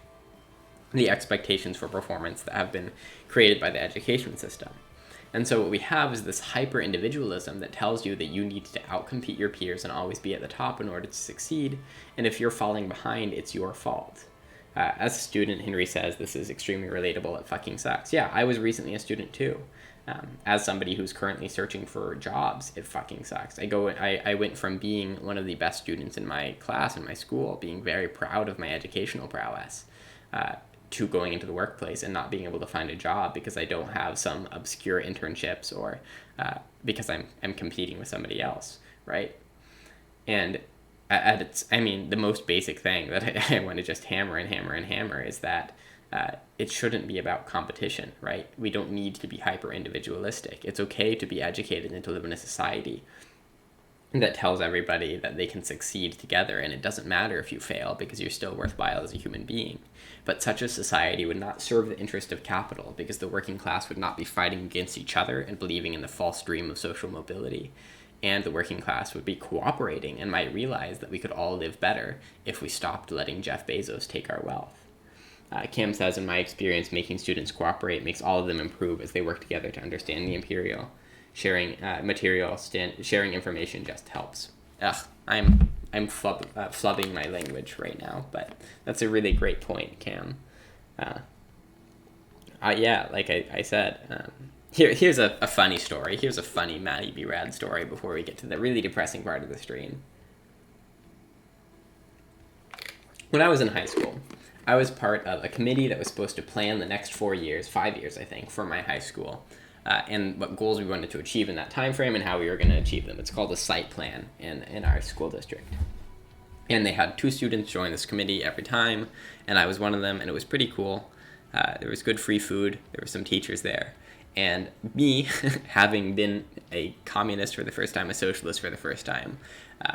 the expectations for performance that have been created by the education system. And so what we have is this hyper-individualism that tells you that you need to outcompete your peers and always be at the top in order to succeed, and if you're falling behind, it's your fault. As a student, Henry says, this is extremely relatable, it fucking sucks. Yeah, I was recently a student too. As somebody who's currently searching for jobs, it fucking sucks. I went from being one of the best students in my class, in my school, being very proud of my educational prowess, to going into the workplace and not being able to find a job because I don't have some obscure internships or because I'm competing with somebody else, right? And the most basic thing that I want to just hammer and hammer and hammer is that it shouldn't be about competition, right? We don't need to be hyper individualistic. It's okay to be educated and to live in a society that tells everybody that they can succeed together, and it doesn't matter if you fail because you're still worthwhile as a human being. But such a society would not serve the interest of capital, because the working class would not be fighting against each other and believing in the false dream of social mobility. And the working class would be cooperating and might realize that we could all live better if we stopped letting Jeff Bezos take our wealth. Kim says, in my experience, making students cooperate makes all of them improve as they work together to understand the imperial. Sharing sharing information just helps. I'm flubbing my language right now, but that's a really great point, Cam. Like I said, here's a funny story. Here's a funny Maddie B. Rad story before we get to the really depressing part of the stream. When I was in high school, I was part of a committee that was supposed to plan the next 5 years, I think, for my high school. And what goals we wanted to achieve in that time frame and how we were going to achieve them. It's called a site plan in our school district. And they had 2 students join this committee every time, and I was one of them, and it was pretty cool. There was good free food. There were some teachers there. And me, having been a communist for the first time, a socialist for the first time,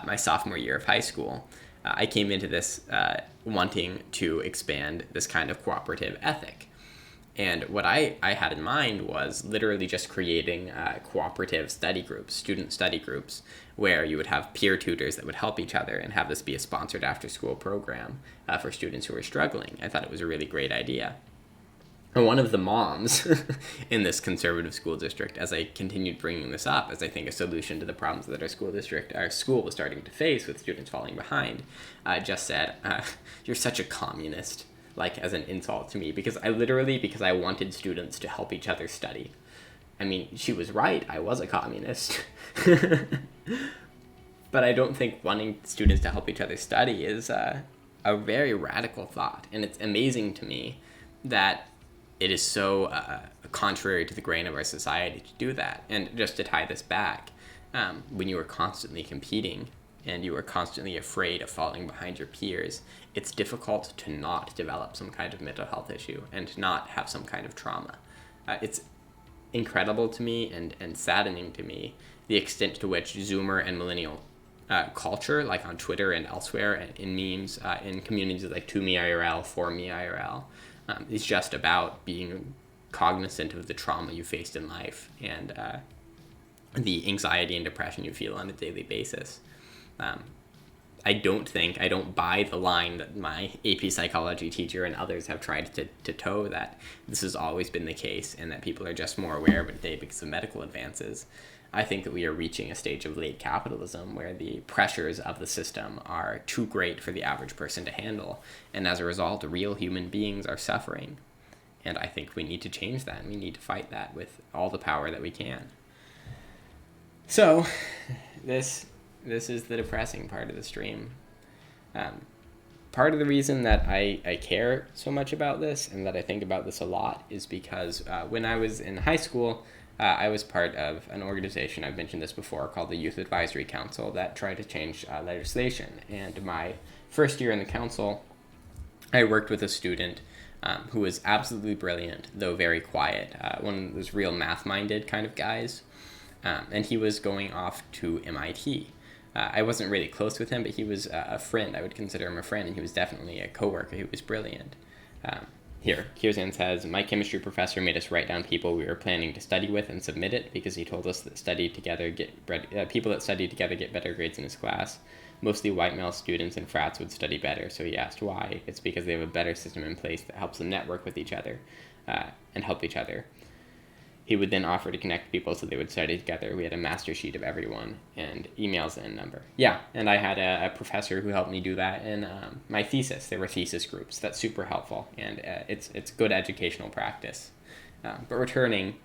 my sophomore year of high school, I came into this wanting to expand this kind of cooperative ethic. And what I had in mind was literally just creating cooperative study groups, student study groups, where you would have peer tutors that would help each other and have this be a sponsored after-school program for students who were struggling. I thought it was a really great idea. And one of the moms in this conservative school district, as I continued bringing this up as I think a solution to the problems that our school was starting to face with students falling behind, just said, "You're such a communist," like as an insult to me, because I wanted students to help each other study. I mean, she was right, I was a communist. But I don't think wanting students to help each other study is a very radical thought, and it's amazing to me that it is so contrary to the grain of our society to do that. And just to tie this back, when you are constantly competing and you are constantly afraid of falling behind your peers, it's difficult to not develop some kind of mental health issue and to not have some kind of trauma. It's incredible to me and saddening to me the extent to which Zoomer and millennial culture, like on Twitter and elsewhere, and in memes, in communities like To Me IRL, For Me IRL, is just about being cognizant of the trauma you faced in life and the anxiety and depression you feel on a daily basis. I don't buy the line that my AP psychology teacher and others have tried to toe, that this has always been the case and that people are just more aware of it today because of medical advances. I think that we are reaching a stage of late capitalism where the pressures of the system are too great for the average person to handle, and as a result, real human beings are suffering. And I think we need to change that, and we need to fight that with all the power that we can. So, this is the depressing part of the stream. Part of the reason that I care so much about this and that I think about this a lot is because when I was in high school, I was part of an organization, I've mentioned this before, called the Youth Advisory Council that tried to change legislation. And my first year in the council, I worked with a student who was absolutely brilliant, though very quiet, one of those real math-minded kind of guys. And he was going off to MIT. I wasn't really close with him, but he was a friend. I would consider him a friend, and he was definitely a coworker who was brilliant. Kirzan says, my chemistry professor made us write down people we were planning to study with and submit it because he told us that people that study together get better grades in his class. Mostly white male students and frats would study better, so he asked why. It's because they have a better system in place that helps them network with each other and help each other. He would then offer to connect people so they would study together. We had a master sheet of everyone and emails and number. Yeah, and I had a professor who helped me do that in my thesis. There were thesis groups. That's super helpful, and it's good educational practice. But returning,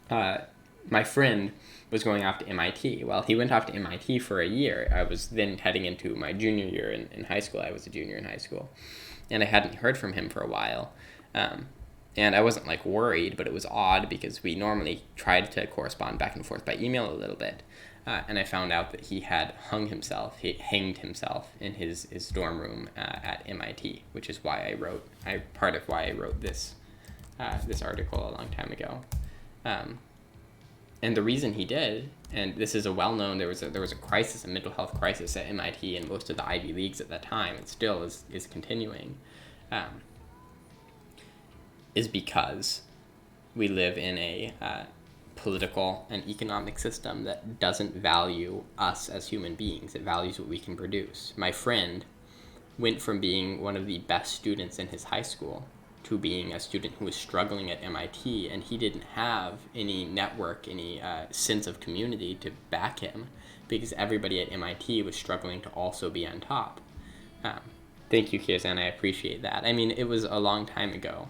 my friend was going off to MIT. Well, he went off to MIT for a year. I was then heading into my junior year in high school. I was a junior in high school, and I hadn't heard from him for a while. And I wasn't worried, but it was odd because we normally tried to correspond back and forth by email a little bit. and I found out that he had hanged himself in his dorm room at MIT, which is why part of why I wrote this article a long time ago. And the reason he did, and this is a well-known, there was a crisis, a mental health crisis at MIT and most of the Ivy Leagues at that time, and still is continuing, is because we live in a political and economic system that doesn't value us as human beings. It values what we can produce. My friend went from being one of the best students in his high school to being a student who was struggling at MIT, and he didn't have any network, any sense of community to back him, because everybody at MIT was struggling to also be on top. Thank you, Kirzan, I appreciate that. I mean, it was a long time ago,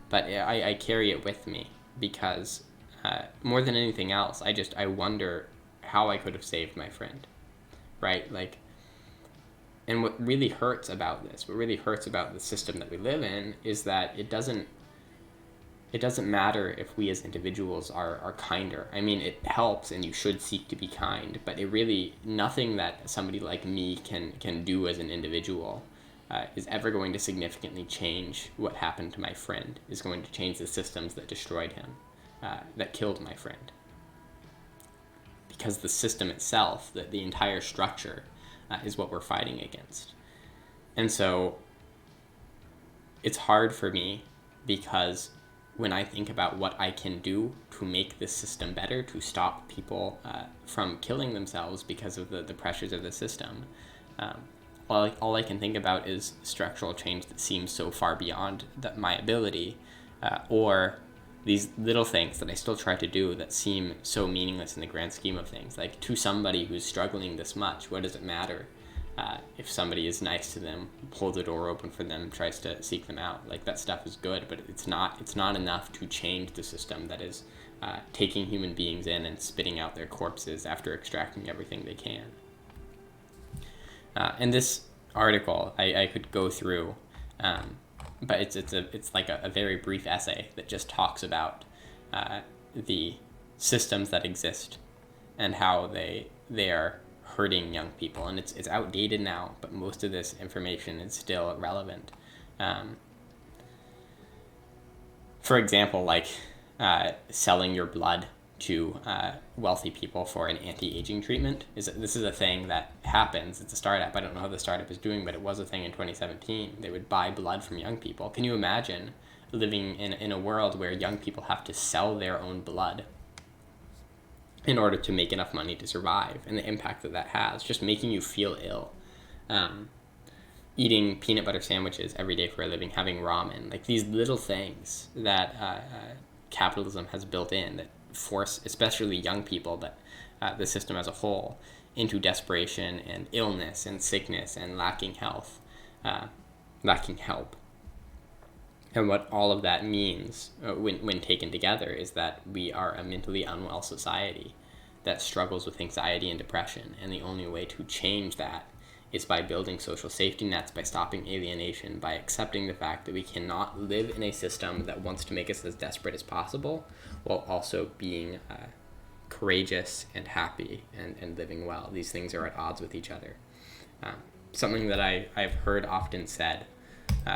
but I carry it with me, because more than anything else, I wonder how I could have saved my friend, right? Like, and what really hurts about the system that we live in, is that it doesn't matter if we as individuals are kinder. I mean, it helps, and you should seek to be kind, but nothing that somebody like me can do as an individual is ever going to significantly change what happened to my friend, is going to change the systems that destroyed him, that killed my friend. Because the system itself, the entire structure, is what we're fighting against. And so it's hard for me, because when I think about what I can do to make this system better, to stop people from killing themselves because of the pressures of the system, all I can think about is structural change that seems so far beyond my ability, or these little things that I still try to do that seem so meaningless in the grand scheme of things. Like, to somebody who's struggling this much, what does it matter if somebody is nice to them, holds the door open for them, tries to seek them out? Like, that stuff is good, but it's not enough to change the system that is taking human beings in and spitting out their corpses after extracting everything they can. And this article, I could go through, but it's like a very brief essay that just talks about the systems that exist and how they are hurting young people. And it's outdated now, but most of this information is still relevant. For example, like selling your blood to wealthy people for an anti-aging treatment. This is a thing that happens. It's a startup. I don't know how the startup is doing, but it was a thing in 2017. They would buy blood from young people. Can you imagine living in a world where young people have to sell their own blood in order to make enough money to survive, and the impact that has, just making you feel ill? Eating peanut butter sandwiches every day for a living, having ramen, like these little things that capitalism has built in that force, especially young people, but the system as a whole, into desperation and illness and sickness and lacking health, lacking help. And what all of that means when taken together is that we are a mentally unwell society that struggles with anxiety and depression, and the only way to change that is by building social safety nets, by stopping alienation, by accepting the fact that we cannot live in a system that wants to make us as desperate as possible, while also being courageous and happy and living well. These things are at odds with each other. Something that I've heard often said,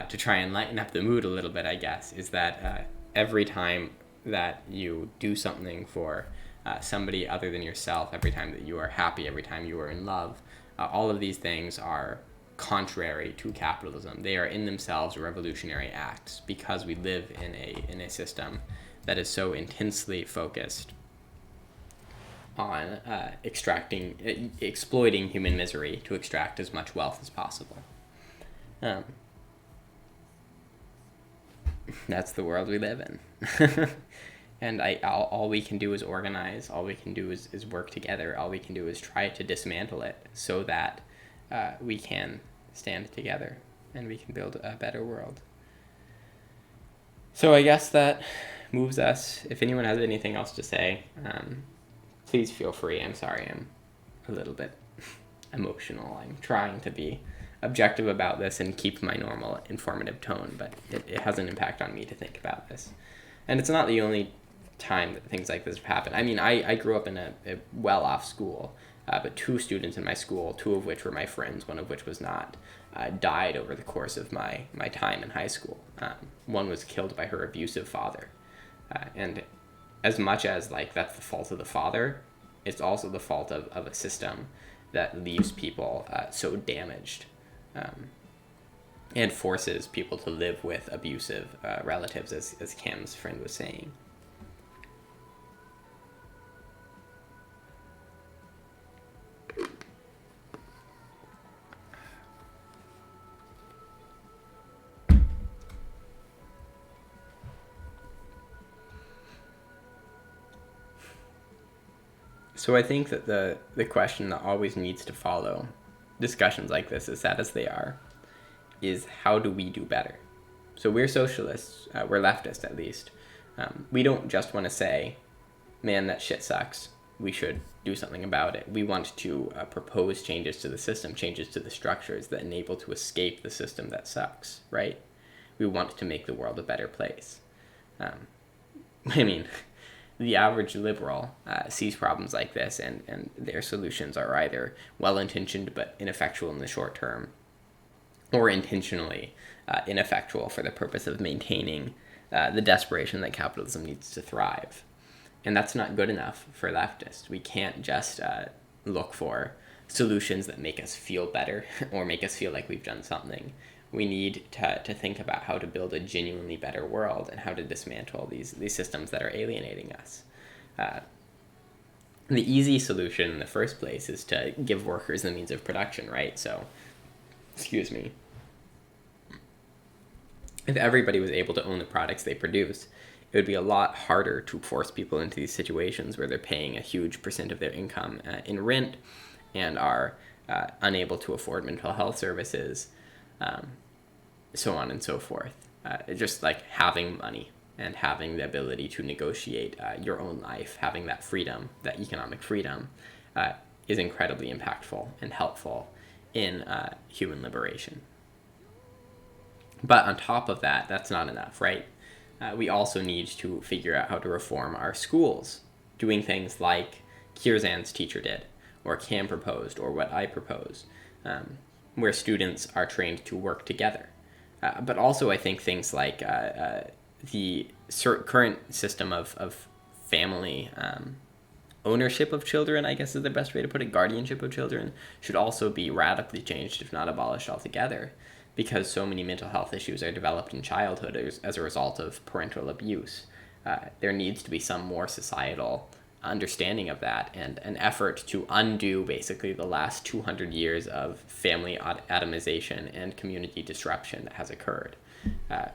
to try and lighten up the mood a little bit, I guess, is that every time that you do something for somebody other than yourself, every time that you are happy, every time you are in love, all of these things are contrary to capitalism. They are in themselves revolutionary acts, because we live in a system that is so intensely focused on exploiting human misery to extract as much wealth as possible. That's the world we live in. And all we can do is organize, all we can do is work together, all we can do is try to dismantle it so that we can stand together and we can build a better world. So I guess that moves us. If anyone has anything else to say, please feel free. I'm sorry I'm a little bit emotional. I'm trying to be objective about this and keep my normal informative tone, but it has an impact on me to think about this. And it's not the only time that things like this have happened. I mean, I grew up in a well-off school, but 2 students in my school, 2 of which were my friends, 1 of which was not, died over the course of my time in high school. One was killed by her abusive father. And as much as like that's the fault of the father, it's also the fault of a system that leaves people so damaged, and forces people to live with abusive relatives, as Cam's friend was saying. So I think that the question that always needs to follow discussions like this, as sad as they are, is how do we do better? So we're socialists, we're leftists at least. We don't just want to say, man, that shit sucks, we should do something about it. We want to propose changes to the system, changes to the structures that enable to escape the system that sucks, right? We want to make the world a better place. I mean, the average liberal sees problems like this, and their solutions are either well-intentioned but ineffectual in the short term, or intentionally ineffectual for the purpose of maintaining the desperation that capitalism needs to thrive. And that's not good enough for leftists. We can't just look for solutions that make us feel better or make us feel like we've done something. We need to think about how to build a genuinely better world and how to dismantle these systems that are alienating us. The easy solution in the first place is to give workers the means of production, right? So, excuse me. If everybody was able to own the products they produce, it would be a lot harder to force people into these situations where they're paying a huge percent of their income in rent and are unable to afford mental health services, so on and so forth. Just like having money and having the ability to negotiate your own life, having that freedom, that economic freedom, is incredibly impactful and helpful in human liberation. But on top of that, that's not enough, right? We also need to figure out how to reform our schools, doing things like Kirzan's teacher did, or Cam proposed, or what I propose, where students are trained to work together. But also I think things like the current system of family ownership of children, I guess is the best way to put it, guardianship of children, should also be radically changed, if not abolished altogether, because so many mental health issues are developed in childhood as a result of parental abuse. There needs to be some more societal understanding of that and an effort to undo basically the last 200 years of family atomization and community disruption that has occurred.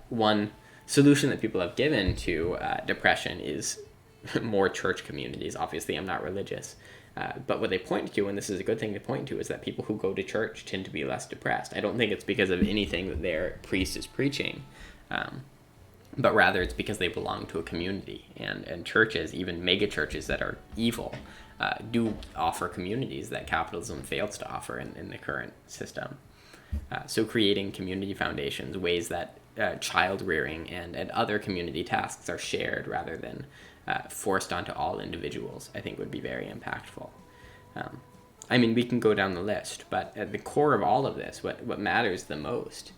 One solution that people have given to depression is more church communities. Obviously, I'm not religious. But what they point to, and this is a good thing to point to, is that people who go to church tend to be less depressed. I don't think it's because of anything that their priest is preaching, but rather it's because they belong to a community. And churches, even mega churches that are evil, do offer communities that capitalism fails to offer in the current system. So creating community foundations, ways that child rearing and other community tasks are shared rather than forced onto all individuals, I think would be very impactful. I mean, we can go down the list, but at the core of all of this, what matters the most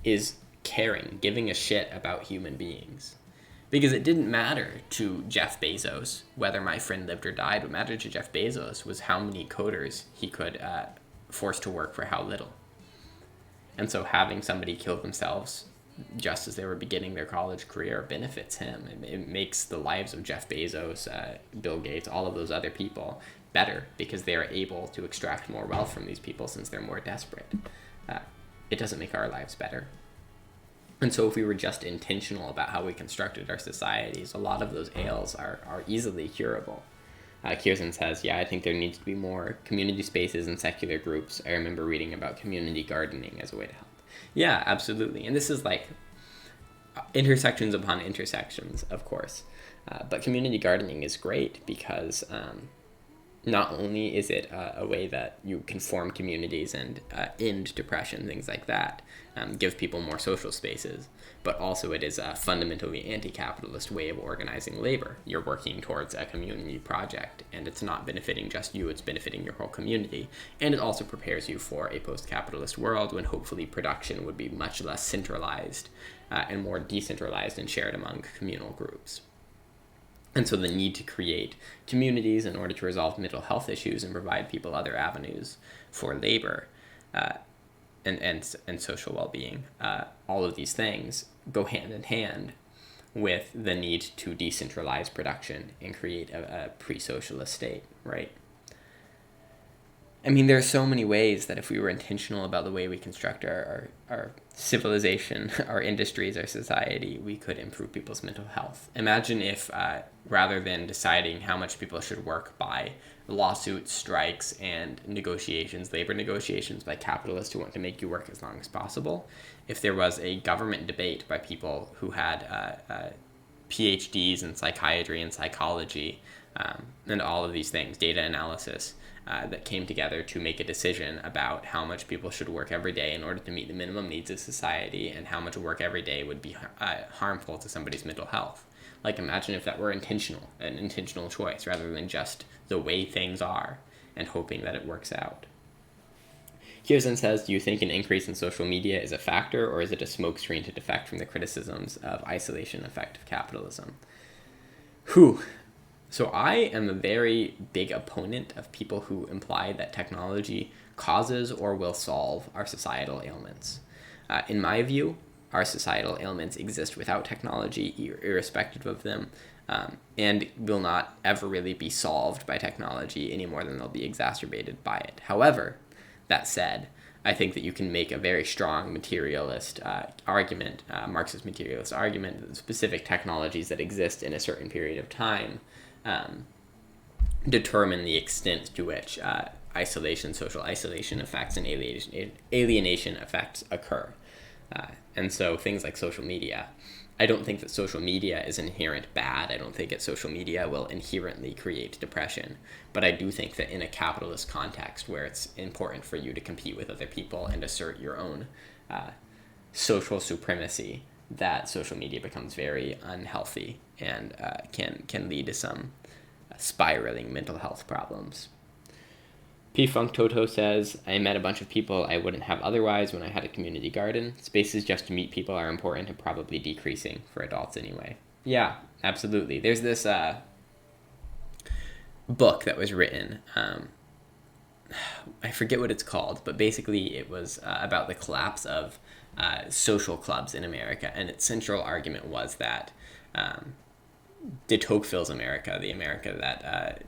is caring, giving a shit about human beings. Because it didn't matter to Jeff Bezos whether my friend lived or died. What mattered to Jeff Bezos was how many coders he could force to work for how little. And so having somebody kill themselves just as they were beginning their college career benefits him. It makes the lives of Jeff Bezos, Bill Gates, all of those other people better because they are able to extract more wealth from these people since they're more desperate. It doesn't make our lives better. And so if we were just intentional about how we constructed our societies, a lot of those ails are easily curable. Kirzan says, I think there needs to be more community spaces and secular groups. I remember reading about community gardening as a way to help. Yeah, absolutely. And this is like intersections upon intersections, of course. But community gardening is great because not only is it a way that you can form communities and end depression, things like that, give people more social spaces, but also it is a fundamentally anti-capitalist way of organizing labor. You're working towards a community project, and it's not benefiting just you, it's benefiting your whole community. And it also prepares you for a post-capitalist world when hopefully production would be much less centralized and more decentralized and shared among communal groups. And so the need to create communities in order to resolve mental health issues and provide people other avenues for labor and social well-being, all of these things go hand in hand with the need to decentralize production and create a pre-socialist state, right? I mean, there are so many ways that if we were intentional about the way we construct our civilization, our industries, our society, we could improve people's mental health. Imagine if, rather than deciding how much people should work by lawsuits, strikes, and negotiations, labor negotiations by capitalists who want to make you work as long as possible, if there was a government debate by people who had PhDs in psychiatry and psychology, and all of these things, data analysis, that came together to make a decision about how much people should work every day in order to meet the minimum needs of society and how much work every day would be harmful to somebody's mental health. Like, imagine if that were an intentional choice rather than just the way things are and hoping that it works out. Kirsten says, do you think an increase in social media is a factor, or is it a smokescreen to defect from the criticisms of isolation effect of capitalism? So I am a very big opponent of people who imply that technology causes or will solve our societal ailments. In my view, our societal ailments exist without technology, irrespective of them, and will not ever really be solved by technology any more than they'll be exacerbated by it. However, that said, I think that you can make a very strong materialist argument, Marxist materialist argument, that specific technologies that exist in a certain period of time determine the extent to which social isolation effects and alienation effects occur. And so things like social media, I don't think that social media is inherent bad. I don't think that social media will inherently create depression. But I do think that in a capitalist context where it's important for you to compete with other people and assert your own social supremacy, that social media becomes very unhealthy and can lead to some spiraling mental health problems. P. Funk Toto says, I met a bunch of people I wouldn't have otherwise when I had a community garden. Spaces just to meet people are important and probably decreasing for adults anyway. Yeah, absolutely. There's this book that was written. I forget what it's called, but basically it was about the collapse of social clubs in America, and its central argument was that de Tocqueville's America, the America that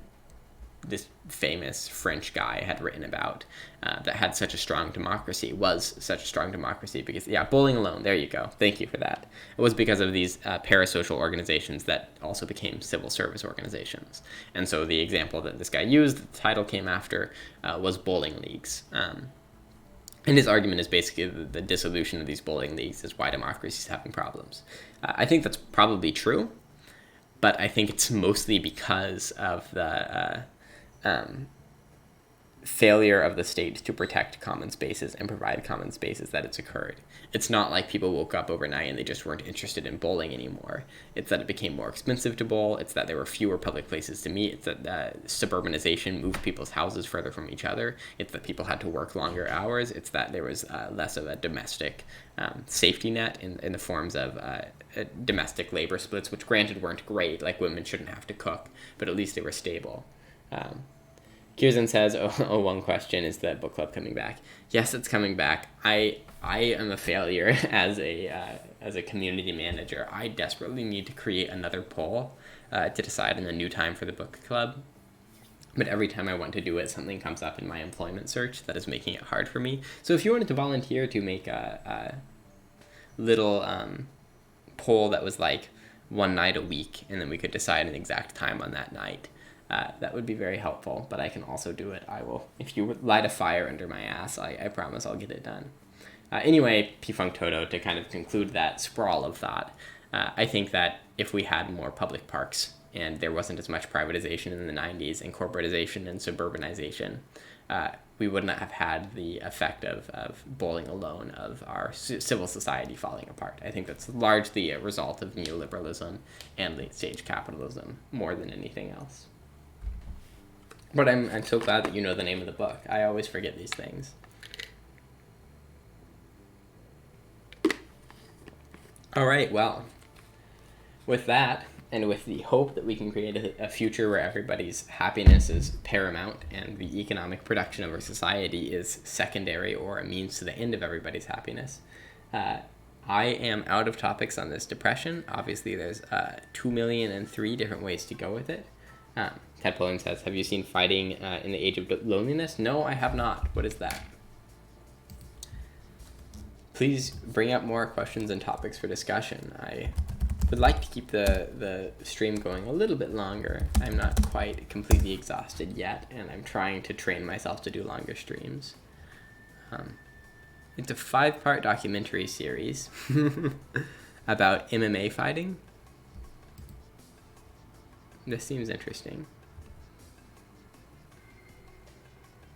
this famous French guy had written about, that had such a strong democracy, was such a strong democracy because, bowling alone, there you go, thank you for that. It was because of these parasocial organizations that also became civil service organizations. And so the example that this guy used, the title came after, was bowling leagues. And his argument is basically the dissolution of these bowling leagues is why democracy is having problems. I think that's probably true, but I think it's mostly because of the failure of the state to protect common spaces and provide common spaces that it's occurred. It's not like people woke up overnight and they just weren't interested in bowling anymore. It's that it became more expensive to bowl. It's that there were fewer public places to meet. It's that suburbanization moved people's houses further from each other. It's that people had to work longer hours. It's that there was less of a domestic safety net in the forms of domestic labor splits, which granted weren't great, like women shouldn't have to cook, but at least they were stable. Kirsten says, one question, is the book club coming back? Yes, it's coming back. I am a failure as a community manager. I desperately need to create another poll to decide on a new time for the book club. But every time I want to do it, something comes up in my employment search that is making it hard for me. So if you wanted to volunteer to make a little poll that was like one night a week, and then we could decide an exact time on that night, that would be very helpful, but I can also do it. I will. If you light a fire under my ass, I promise I'll get it done. Anyway, P. Funk Toto, to kind of conclude that sprawl of thought, I think that if we had more public parks and there wasn't as much privatization in the 90s and corporatization and suburbanization, we would not have had the effect of bowling alone of our civil society falling apart. I think that's largely a result of neoliberalism and late-stage capitalism more than anything else. But I'm so glad that you know the name of the book. I always forget these things. All right, well, with that, and with the hope that we can create a future where everybody's happiness is paramount and the economic production of our society is secondary or a means to the end of everybody's happiness, I am out of topics on this depression. Obviously, there's 2,000,003 different ways to go with it. Ted Pullen says, have you seen Fighting in the Age of Loneliness? No, I have not. What is that? Please bring up more questions and topics for discussion. I would like to keep the stream going a little bit longer. I'm not quite completely exhausted yet, and I'm trying to train myself to do longer streams. It's a 5-part documentary series about MMA fighting. This seems interesting.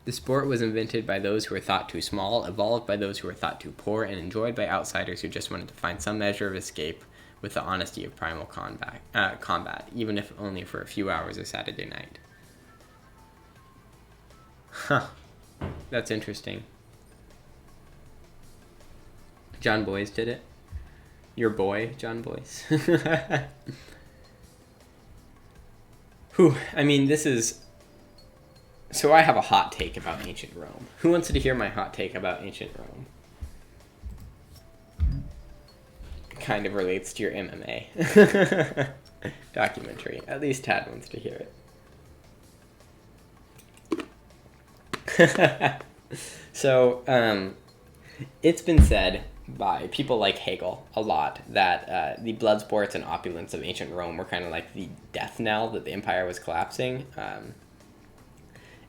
The sport was invented by those who were thought too small, evolved by those who were thought too poor, and enjoyed by outsiders who just wanted to find some measure of escape with the honesty of primal combat, even if only for a few hours a Saturday night. Huh. That's interesting. John Boyce did it. Your boy, John Boyce. Whew, I mean, this is... So I have a hot take about ancient Rome. Who wants to hear my hot take about ancient Rome? Kind of relates to your MMA documentary. At least Tad wants to hear it. So, it's been said by people like Hegel a lot that the blood sports and opulence of ancient Rome were kind of like the death knell that the empire was collapsing.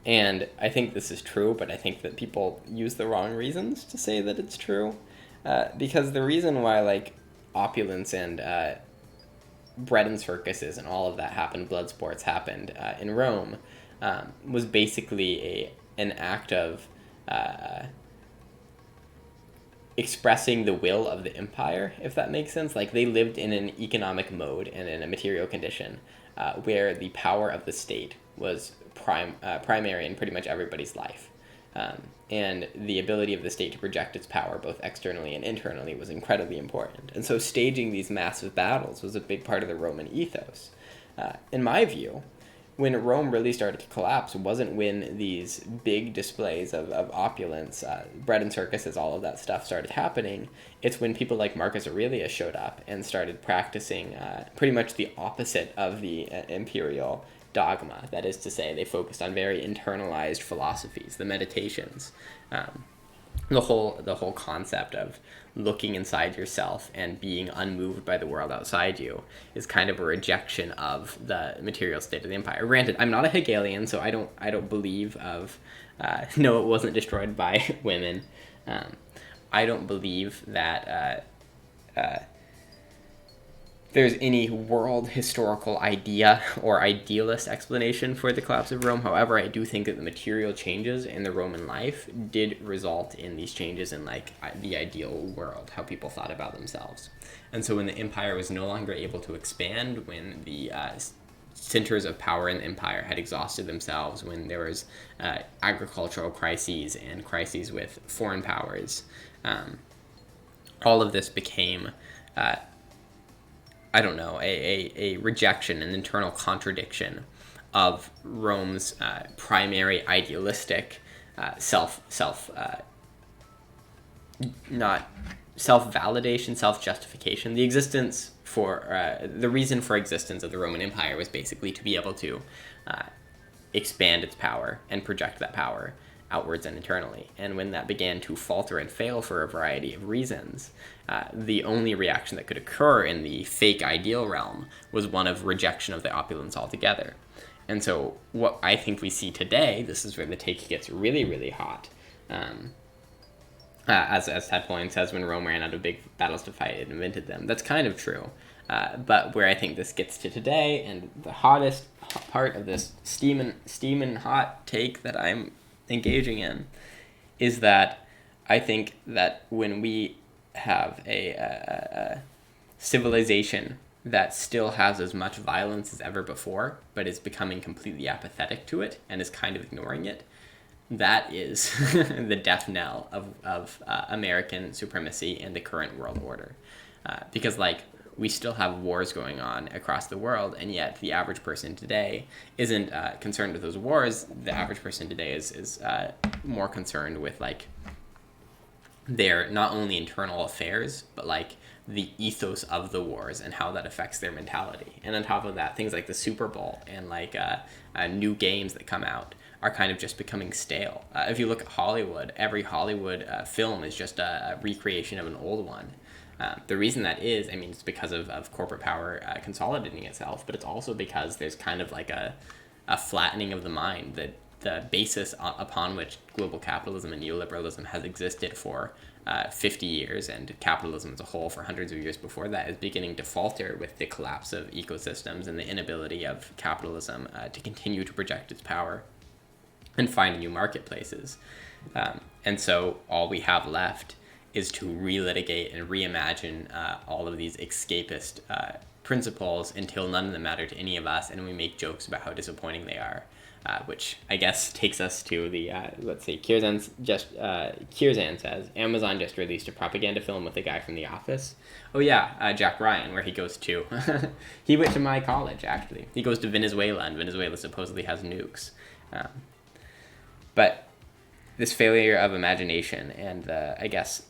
And I think this is true, but I think that people use the wrong reasons to say that it's true. Because the reason why, like, opulence and bread and circuses and all of that happened, blood sports happened in Rome, was basically an act of expressing the will of the empire, if that makes sense. Like, they lived in an economic mode and in a material condition where the power of the state was primary in pretty much everybody's life. And the ability of the state to project its power both externally and internally was incredibly important. And so staging these massive battles was a big part of the Roman ethos. In my view, when Rome really started to collapse wasn't when these big displays of opulence, bread and circuses, all of that stuff started happening. It's when people like Marcus Aurelius showed up and started practicing pretty much the opposite of the imperial dogma. That is to say, they focused on very internalized philosophies, the meditations, the whole concept of looking inside yourself and being unmoved by the world outside you is kind of a rejection of the material state of the empire. Granted, I'm not a Hegelian, so I don't believe of no, it wasn't destroyed by women. I don't believe that there's any world historical idea or idealist explanation for the collapse of Rome. However, I do think that the material changes in the Roman life did result in these changes in, like, the ideal world, how people thought about themselves. And so when the empire was no longer able to expand, when the centers of power in the empire had exhausted themselves, when there was agricultural crises and crises with foreign powers, all of this became... a rejection, an internal contradiction of Rome's primary idealistic self-validation, self-justification. The existence for the reason for existence of the Roman Empire was basically to be able to expand its power and project that power outwards and internally. And when that began to falter and fail for a variety of reasons, the only reaction that could occur in the fake ideal realm was one of rejection of the opulence altogether. And so what I think we see today, this is where the take gets really, really hot. As Ted Pullen says, when Rome ran out of big battles to fight, it invented them. That's kind of true. But where I think this gets to today, and the hottest part of this steaming hot take that I'm engaging in, is that I think that when we have a civilization that still has as much violence as ever before, but is becoming completely apathetic to it and is kind of ignoring it, that is the death knell of American supremacy and the current world order. Because, like, we still have wars going on across the world, and yet the average person today isn't concerned with those wars. The average person today is more concerned with, like, their not only internal affairs, but, like, the ethos of the wars and how that affects their mentality. And on top of that, things like the Super Bowl and, like, new games that come out are kind of just becoming stale. If you look at Hollywood, every Hollywood film is just a recreation of an old one. The reason that is, I mean, it's because of corporate power consolidating itself, but it's also because there's kind of like a flattening of the mind, that the basis upon which global capitalism and neoliberalism has existed for 50 years, and capitalism as a whole for hundreds of years before that, is beginning to falter with the collapse of ecosystems and the inability of capitalism to continue to project its power and find new marketplaces. And so all we have left is to relitigate and reimagine all of these escapist principles until none of them matter to any of us, and we make jokes about how disappointing they are. Which I guess takes us to the, let's see, Kierzan says, Amazon just released a propaganda film with the guy from The Office. Oh yeah, Jack Ryan, where he goes to, he went to my college, actually. He goes to Venezuela, and Venezuela supposedly has nukes. But this failure of imagination and the, I guess,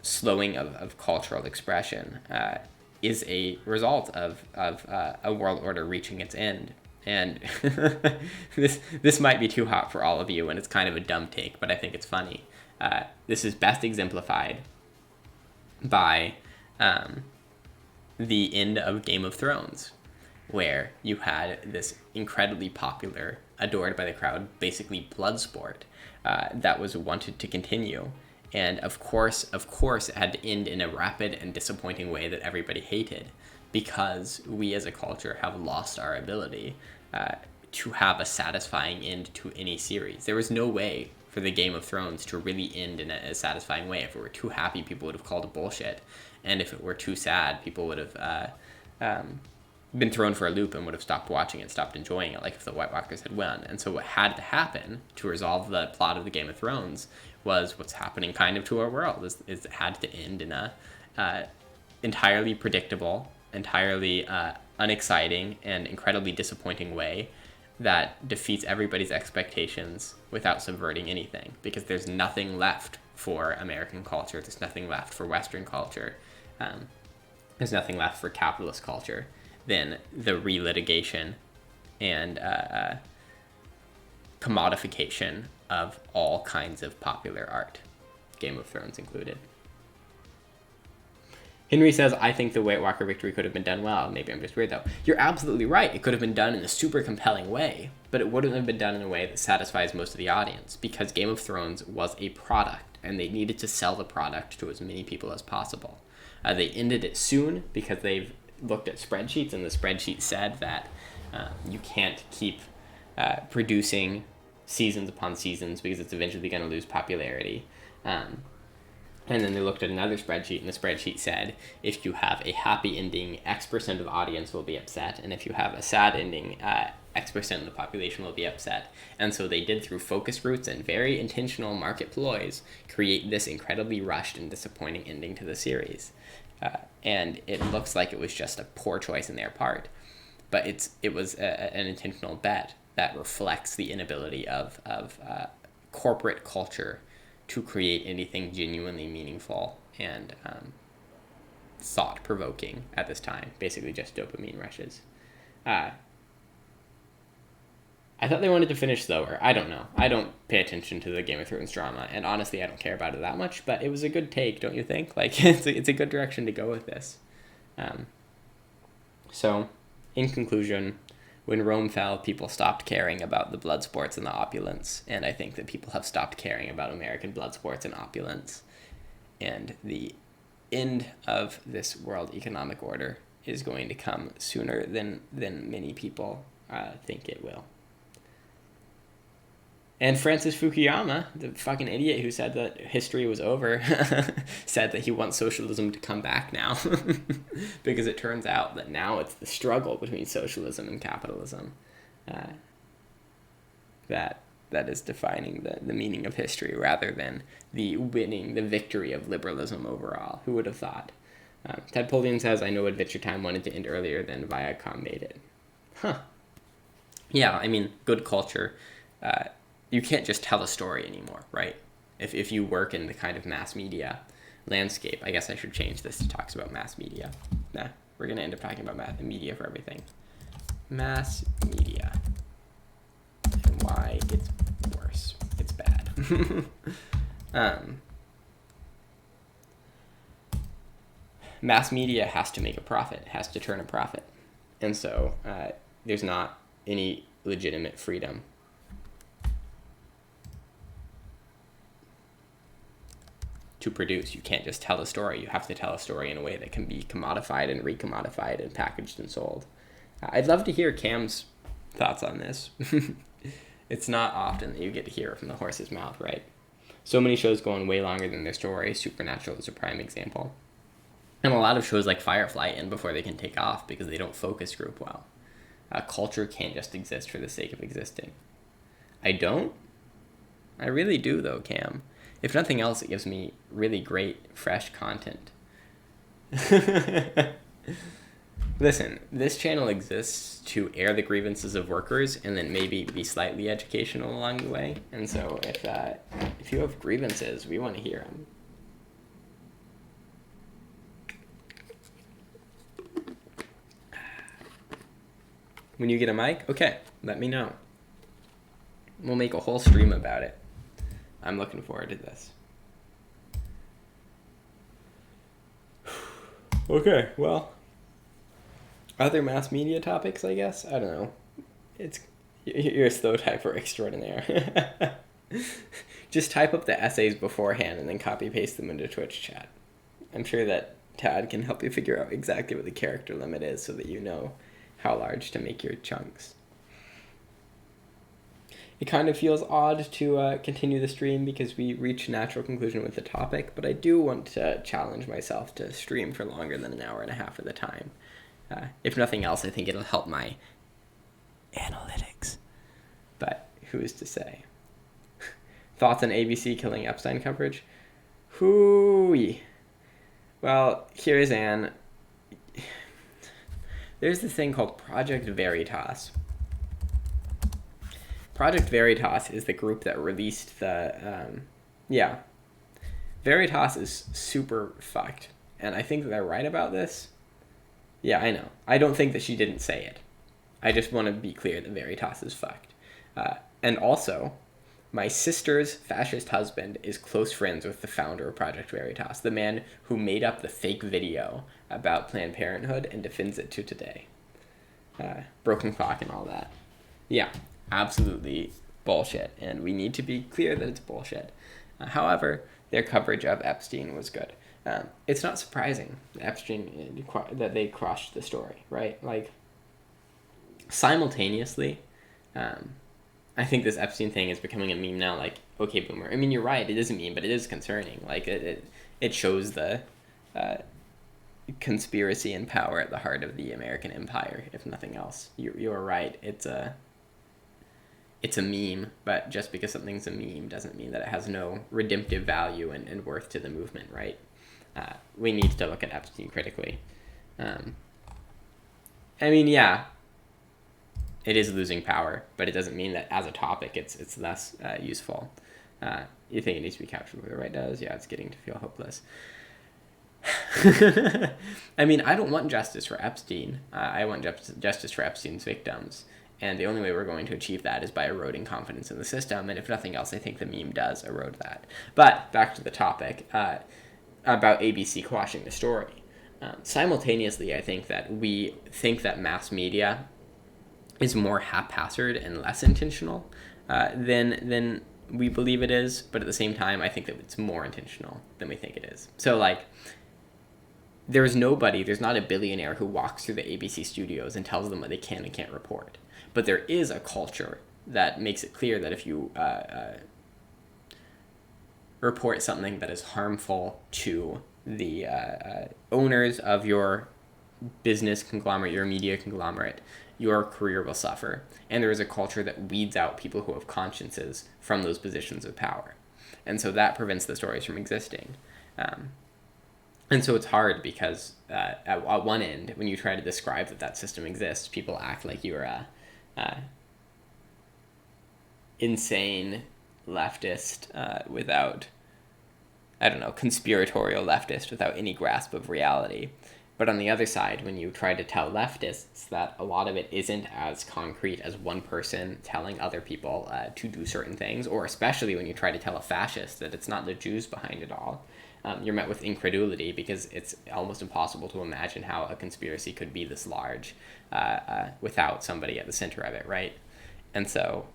slowing of cultural expression is a result of a world order reaching its end. And this might be too hot for all of you, and it's kind of a dumb take, but I think it's funny. This is best exemplified by the end of Game of Thrones, where you had this incredibly popular, adored by the crowd, basically blood sport that was wanted to continue. And of course, it had to end in a rapid and disappointing way that everybody hated, because we as a culture have lost our ability to have a satisfying end to any series. There was no way for the Game of Thrones to really end in a satisfying way. If it were too happy, people would have called it bullshit. And if it were too sad, people would have been thrown for a loop and would have stopped watching it, stopped enjoying it, like if the White Walkers had won. And so what had to happen to resolve the plot of the Game of Thrones was what's happening kind of to our world, is it had to end in a entirely predictable, entirely unexciting, and incredibly disappointing way that defeats everybody's expectations without subverting anything, because there's nothing left for American culture, there's nothing left for Western culture, there's nothing left for capitalist culture than the relitigation and commodification of all kinds of popular art, Game of Thrones included. Henry says, I think the White Walker victory could have been done well. Maybe I'm just weird, though. You're absolutely right. It could have been done in a super compelling way, but it wouldn't have been done in a way that satisfies most of the audience, because Game of Thrones was a product, and they needed to sell the product to as many people as possible. They ended it soon because they've looked at spreadsheets, and the spreadsheet said that you can't keep producing seasons upon seasons because it's eventually going to lose popularity. And then they looked at another spreadsheet, and the spreadsheet said, if you have a happy ending, X% of the audience will be upset, and if you have a sad ending, X% of the population will be upset. And so they did, through focus groups and very intentional market ploys, create this incredibly rushed and disappointing ending to the series. And it looks like it was just a poor choice in their part. But it was an intentional bet that reflects the inability of corporate culture to create anything genuinely meaningful and thought-provoking at this time. Basically just dopamine rushes. I thought they wanted to finish slower. I don't know. I don't pay attention to the Game of Thrones drama, and honestly, I don't care about it that much, but it was a good take, don't you think? Like, it's a good direction to go with this. So, in conclusion, when Rome fell, people stopped caring about the blood sports and the opulence, and I think that people have stopped caring about American blood sports and opulence. And the end of this world economic order is going to come sooner than many people think it will. And Francis Fukuyama, the fucking idiot who said that history was over, said that he wants socialism to come back now. Because it turns out that now it's the struggle between socialism and capitalism that is defining the meaning of history, rather than the victory of liberalism overall. Who would have thought? Ted Polian says, I know Adventure Time wanted to end earlier than Viacom made it. Huh. Yeah, I mean, good culture... you can't just tell a story anymore, right? If you work in the kind of mass media landscape, I guess I should change this to talks about mass media. Nah, we're going to end up talking about media for everything. Mass media. And why it's worse. It's bad. Mass media has to make a profit, has to turn a profit. And so there's not any legitimate freedom to produce. You can't just tell a story. You have to tell a story in a way that can be commodified and recommodified and packaged and sold. I'd love to hear Cam's thoughts on this. It's not often that you get to hear it from the horse's mouth, right? So many shows go on way longer than their story. Supernatural is a prime example. And a lot of shows like Firefly end before they can take off because they don't focus group well. Culture can't just exist for the sake of existing. I don't? I really do, though, Cam. If nothing else, it gives me really great, fresh content. Listen, this channel exists to air the grievances of workers and then maybe be slightly educational along the way. And so if you have grievances, we want to hear them. When you get a mic, okay, let me know. We'll make a whole stream about it. I'm looking forward to this. Okay, well, other mass media topics, I guess? I don't know. You're a slow typer extraordinaire. Just type up the essays beforehand and then copy paste them into Twitch chat. I'm sure that Tad can help you figure out exactly what the character limit is so that you know how large to make your chunks. It kind of feels odd to continue the stream because we reach a natural conclusion with the topic, but I do want to challenge myself to stream for longer than an hour and a half at a time. If nothing else, I think it'll help my analytics. But who is to say? Thoughts on ABC killing Epstein coverage? Hooey. Well, here's Anne. There's this thing called Project Veritas. Project Veritas is the group that released the, Veritas is super fucked. And I think that they're right about this. Yeah, I know. I don't think that she didn't say it. I just want to be clear that Veritas is fucked. And also, my sister's fascist husband is close friends with the founder of Project Veritas, the man who made up the fake video about Planned Parenthood and defends it to today. Broken clock and all that. Yeah. Absolutely bullshit, and we need to be clear that it's bullshit. However, their coverage of Epstein was good. It's not surprising that they crushed the story, right? Like, simultaneously, I think this Epstein thing is becoming a meme now, like, okay, boomer. I mean, you're right, it is a meme, but it is concerning. Like, it shows the conspiracy and power at the heart of the American empire, if nothing else. You're right, it's a meme, but just because something's a meme doesn't mean that it has no redemptive value and worth to the movement, right? We need to look at Epstein critically. I mean, yeah, it is losing power, but it doesn't mean that as a topic it's less useful. You think it needs to be captured where the right does? Yeah, it's getting to feel hopeless. I mean, I don't want justice for Epstein. I want justice for Epstein's victims. And the only way we're going to achieve that is by eroding confidence in the system. And if nothing else, I think the meme does erode that. But back to the topic about ABC quashing the story. Simultaneously, I think that we think that mass media is more haphazard and less intentional than we believe it is. But at the same time, I think that it's more intentional than we think it is. So, like, there's not a billionaire who walks through the ABC studios and tells them what they can and can't report. But there is a culture that makes it clear that if you report something that is harmful to the owners of your business conglomerate, your media conglomerate, your career will suffer. And there is a culture that weeds out people who have consciences from those positions of power. And so that prevents the stories from existing. And so it's hard because at one end, when you try to describe that system exists, people act like you're a insane leftist without, conspiratorial leftist without any grasp of reality. But on the other side, when you try to tell leftists that a lot of it isn't as concrete as one person telling other people to do certain things, or especially when you try to tell a fascist that it's not the Jews behind it all, you're met with incredulity because it's almost impossible to imagine how a conspiracy could be this large without somebody at the center of it, right? And so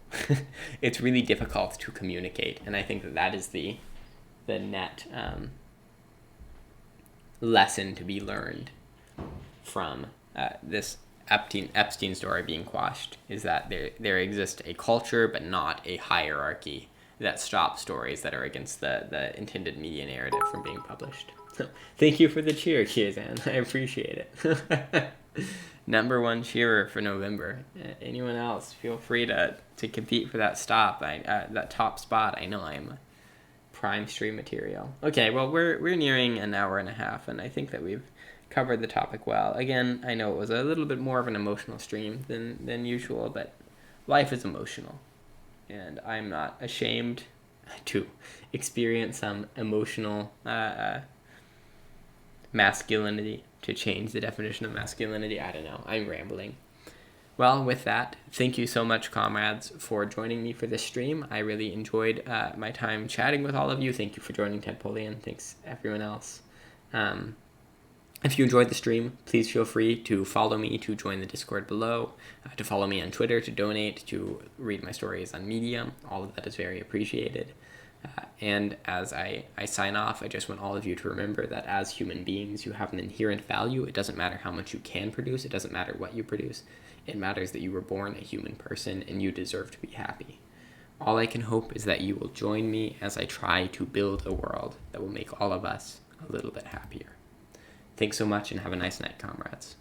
it's really difficult to communicate, and I think that is the net lesson to be learned from this Epstein story being quashed, is that there exists a culture but not a hierarchy that stops stories that are against the intended media narrative from being published. So, thank you for the cheer, Kizan. I appreciate it. Number one cheerer for November. Anyone else, feel free to compete for that that top spot. I know I'm prime stream material. Okay, well, we're nearing an hour and a half, and I think that we've covered the topic well. Again, I know it was a little bit more of an emotional stream than usual, but life is emotional, and I'm not ashamed to experience some emotional masculinity, to change the definition of masculinity. I don't know, I'm rambling. Well, with that, thank you so much, comrades, for joining me for this stream. I really enjoyed my time chatting with all of you. Thank you for joining, Ted Polian. Thanks, everyone else. If you enjoyed the stream, please feel free to follow me, to join the Discord below, to follow me on Twitter, to donate, to read my stories on Medium. All of that is very appreciated. And as I sign off, I just want all of you to remember that as human beings, you have an inherent value. It doesn't matter how much you can produce. It doesn't matter what you produce. It matters that you were born a human person and you deserve to be happy. All I can hope is that you will join me as I try to build a world that will make all of us a little bit happier. Thanks so much and have a nice night, comrades.